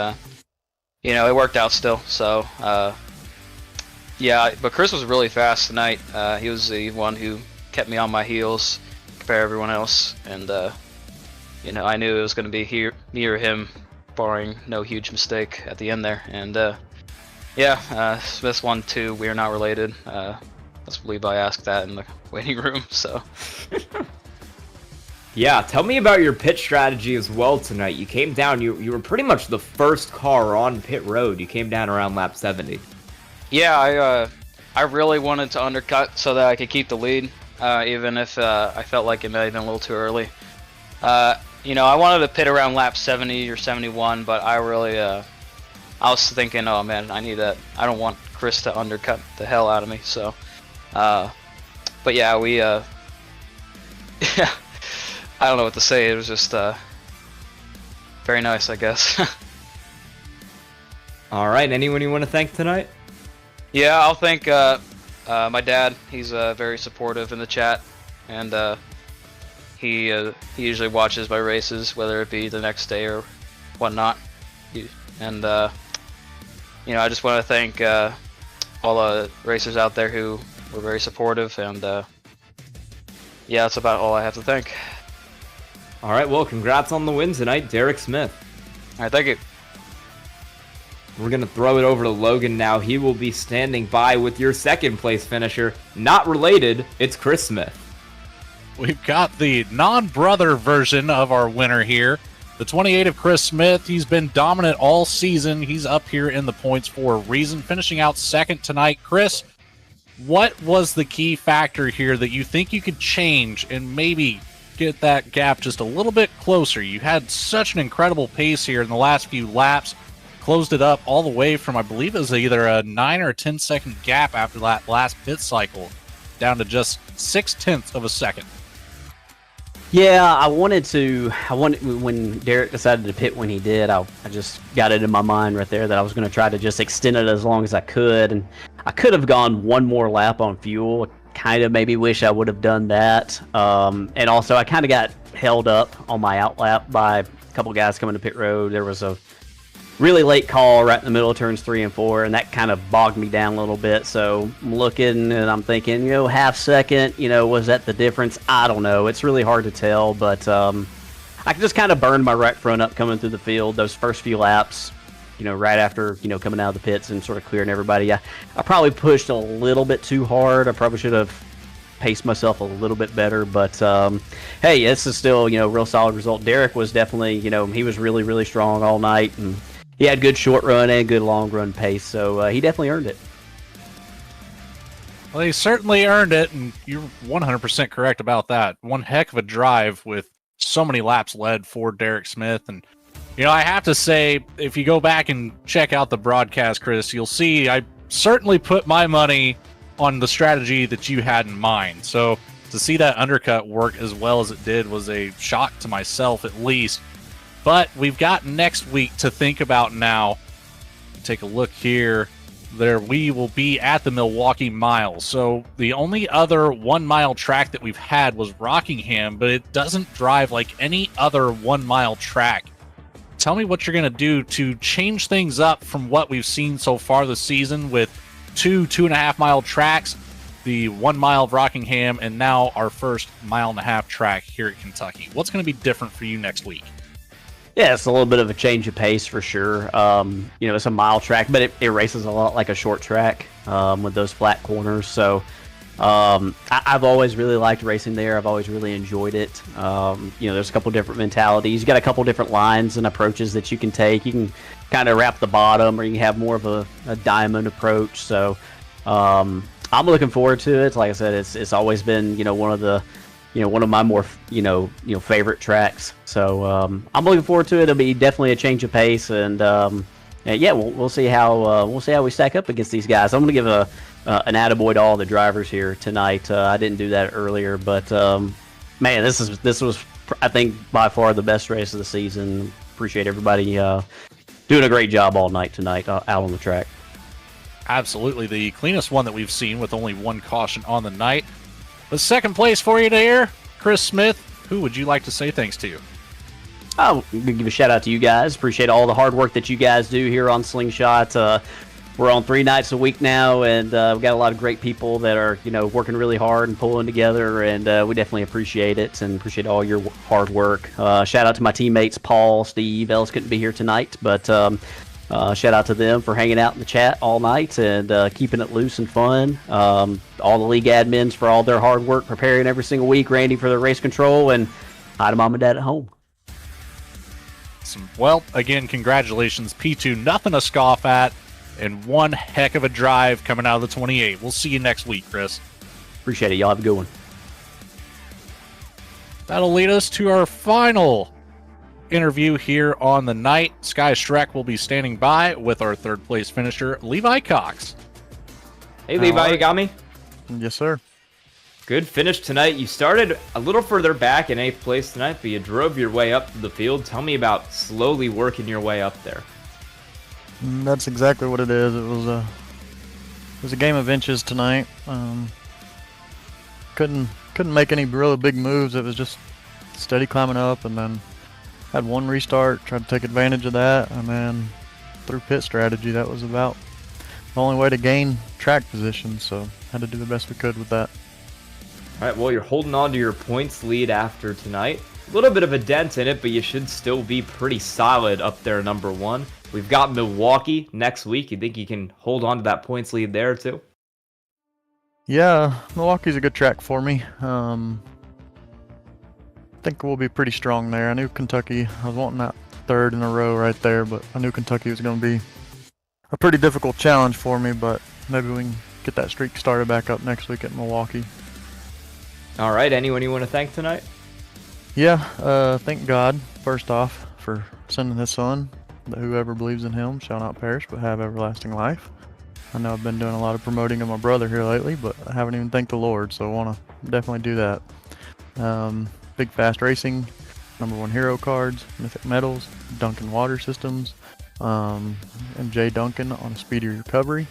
it worked out still. So yeah, but Chris was really fast tonight. He was the one who kept me on my heels compared to everyone else, and I knew it was going to be me or him, barring no huge mistake at the end there. And Smith won too. We are not related. Let's believe I asked that in the waiting room. So. Yeah, tell me about your pit strategy as well tonight. You came down. You were pretty much the first car on pit road. You came down around lap 70. Yeah, I really wanted to undercut so that I could keep the lead, even if I felt like it might have been a little too early. I wanted to pit around lap 70 or 71, but I really, I was thinking, oh man, I need that. I don't want Chris to undercut the hell out of me. So, but yeah, we, I don't know what to say. It was just very nice, I guess. All right. Anyone you want to thank tonight? Yeah, I'll thank my dad. He's very supportive in the chat, and he usually watches my races, whether it be the next day or whatnot. And I just want to thank all the racers out there who were very supportive, and yeah, that's about all I have to thank. All right, well, congrats on the win tonight, Derek Smith. All right, thank you. We're going to throw it over to Logan now. He will be standing by with your second place finisher. Not related, it's Chris Smith. We've got the non-brother version of our winner here. The 28 of Chris Smith. He's been dominant all season. He's up here in the points for a reason, finishing out second tonight. Chris, what was the key factor here that you think you could change and maybe get that gap just a little bit closer? You had such an incredible pace here in the last few laps. Closed it up all the way from, I believe it was either a 9 or 10 second gap after that last pit cycle. down to just 0.6 of a second. Yeah, I wanted when Derek decided to pit when he did, I just got it in my mind right there that I was going to try to just extend it as long as I could, and I could have gone one more lap on fuel. Kind of maybe wish I would have done that, and also I kind of got held up on my out lap by a couple guys coming to pit road. There was a really late call right in the middle of turns 3 and 4, and that kind of bogged me down a little bit. So I'm looking and I'm thinking, half second, was that the difference? I don't know. It's really hard to tell, but I just kind of burned my right front up coming through the field those first few laps, right after, coming out of the pits and sort of clearing everybody. I probably pushed a little bit too hard. I probably should have paced myself a little bit better, but hey, this is still, real solid result. Derek was definitely, he was really, really strong all night, and he had good short run and good long run pace, so he definitely earned it. Well, he certainly earned it, and you're 100% correct about that. One heck of a drive with so many laps led for Derek Smith. And, I have to say, if you go back and check out the broadcast, Chris, you'll see I certainly put my money on the strategy that you had in mind. So to see that undercut work as well as it did was a shock to myself, at least. But we've got next week to think about now. Take a look here. We will be at the Milwaukee Mile. So the only other 1 mile track that we've had was Rockingham, but it doesn't drive like any other 1 mile track. Tell me what you're going to do to change things up from what we've seen so far this season with 2.5 mile tracks, the 1 mile of Rockingham, and now our first 1.5 mile track here at Kentucky. What's going to be different for you next week? Yeah, it's a little bit of a change of pace for sure. It's a mile track, but it races a lot like a short track with those flat corners. So I've always really liked racing there. I've always really enjoyed it. There's a couple different mentalities. You got a couple different lines and approaches that you can take. You can kind of wrap the bottom, or you can have more of a diamond approach. So I'm looking forward to it. Like I said, it's always been one of my more favorite tracks. So I'm looking forward to it. It'll be definitely a change of pace, and we'll see how we stack up against these guys. I'm going to give an attaboy to all the drivers here tonight. I didn't do that earlier, but man, this was I think by far the best race of the season. Appreciate everybody doing a great job all night tonight out on the track. Absolutely, the cleanest one that we've seen with only one caution on the night. The second place for you there, Chris Smith. Who would you like to say thanks to? I'll give a shout out to you guys. Appreciate all the hard work that you guys do here on Slingshot. We're on 3 nights a week now, and we've got a lot of great people that are working really hard and pulling together, and we definitely appreciate it and appreciate all your hard work. Shout out to my teammates Paul, Steve. Ellis couldn't be here tonight, but shout out to them for hanging out in the chat all night and keeping it loose and fun. All the league admins for all their hard work preparing every single week. Randy for the race control, and hi to mom and dad at home. Well, again, congratulations, P2. Nothing to scoff at, and one heck of a drive coming out of the 28. We'll see you next week, Chris. Appreciate it. Y'all have a good one. That'll lead us to our final interview here on the night. Sky Streck will be standing by with our third place finisher, Levi Cox. Hey, Levi, you got me? Yes, sir. Good finish tonight. You started a little further back in 8th place tonight, but you drove your way up to the field. Tell me about slowly working your way up there. That's exactly what it is. It was a game of inches tonight. Couldn't make any really big moves. It was just steady climbing up, and then had one restart, tried to take advantage of that, and then through pit strategy, that was about the only way to gain track position, so had to do the best we could with that. All right, well, you're holding on to your points lead after tonight. A little bit of a dent in it, but you should still be pretty solid up there, number 1. We've got Milwaukee next week. You think you can hold on to that points lead there, too? Yeah, Milwaukee's a good track for me. I think we'll be pretty strong there. I knew Kentucky, I was wanting that third in a row right there, but I knew Kentucky was going to be a pretty difficult challenge for me, but maybe we can get that streak started back up next week at Milwaukee. All right, anyone you want to thank tonight? Yeah, thank God, first off, for sending his son, that whoever believes in him shall not perish but have everlasting life. I know I've been doing a lot of promoting of my brother here lately, but I haven't even thanked the Lord, so I want to definitely do that. Big Fast Racing, #1 hero cards, Mythic medals, Duncan water systems, and Jay Duncan on speedy recovery,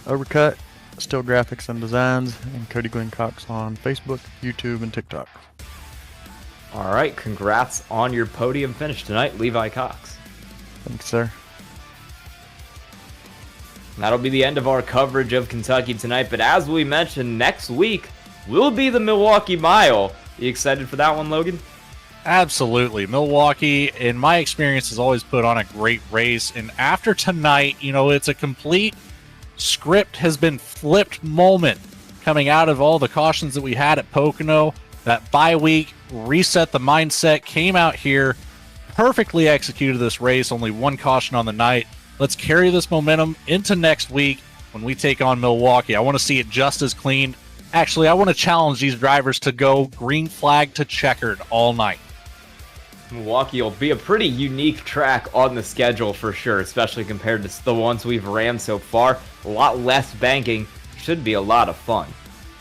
Overcut, still graphics and designs, and Cody Glenn Cox on Facebook, YouTube, and TikTok. All right, congrats on your podium finish tonight, Levi Cox. Thanks, sir. That'll be the end of our coverage of Kentucky tonight, but as we mentioned, next week will be the Milwaukee Mile. You excited for that one, Logan? Absolutely. Milwaukee, in my experience, has always put on a great race. And after tonight, it's a complete script has been flipped moment coming out of all the cautions that we had at Pocono. That bye week, reset the mindset, came out here, perfectly executed this race, only one caution on the night. Let's carry this momentum into next week when we take on Milwaukee. I want to see it just as clean. Actually, I want to challenge these drivers to go green flag to checkered all night. Milwaukee will be a pretty unique track on the schedule for sure, especially compared to the ones we've ran so far. A lot less banking. Should be a lot of fun.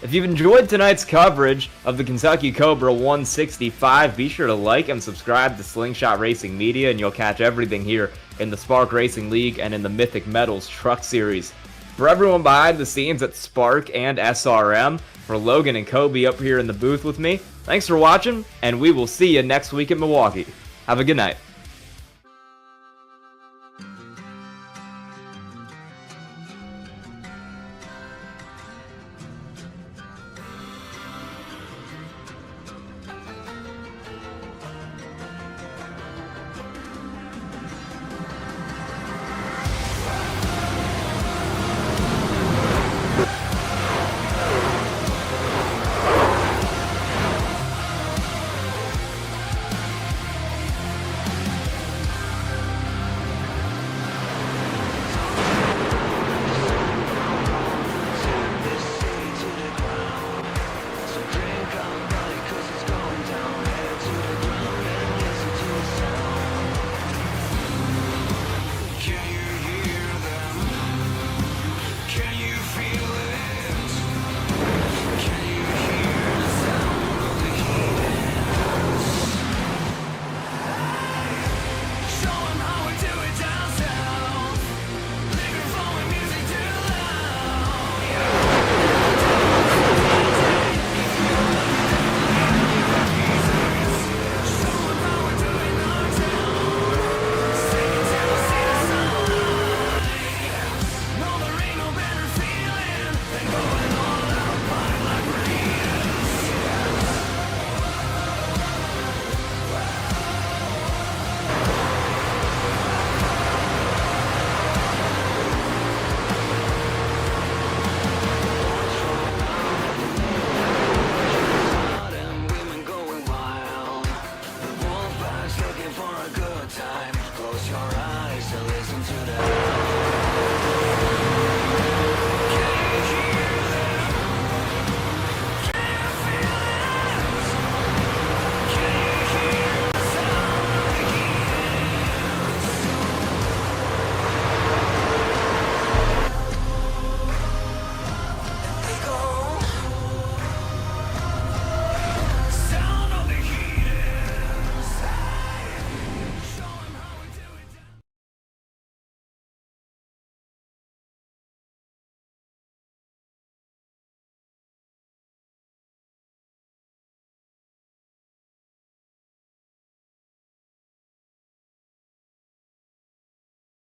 If you've enjoyed tonight's coverage of the Kentucky Cobra 165, be sure to like and subscribe to Slingshot Racing Media, and you'll catch everything here in the Spark Racing League and in the Mythic Metals Truck Series. For everyone behind the scenes at Spark and SRM, for Logan and Kobe up here in the booth with me, thanks for watching, and we will see you next week at Milwaukee. Have a good night.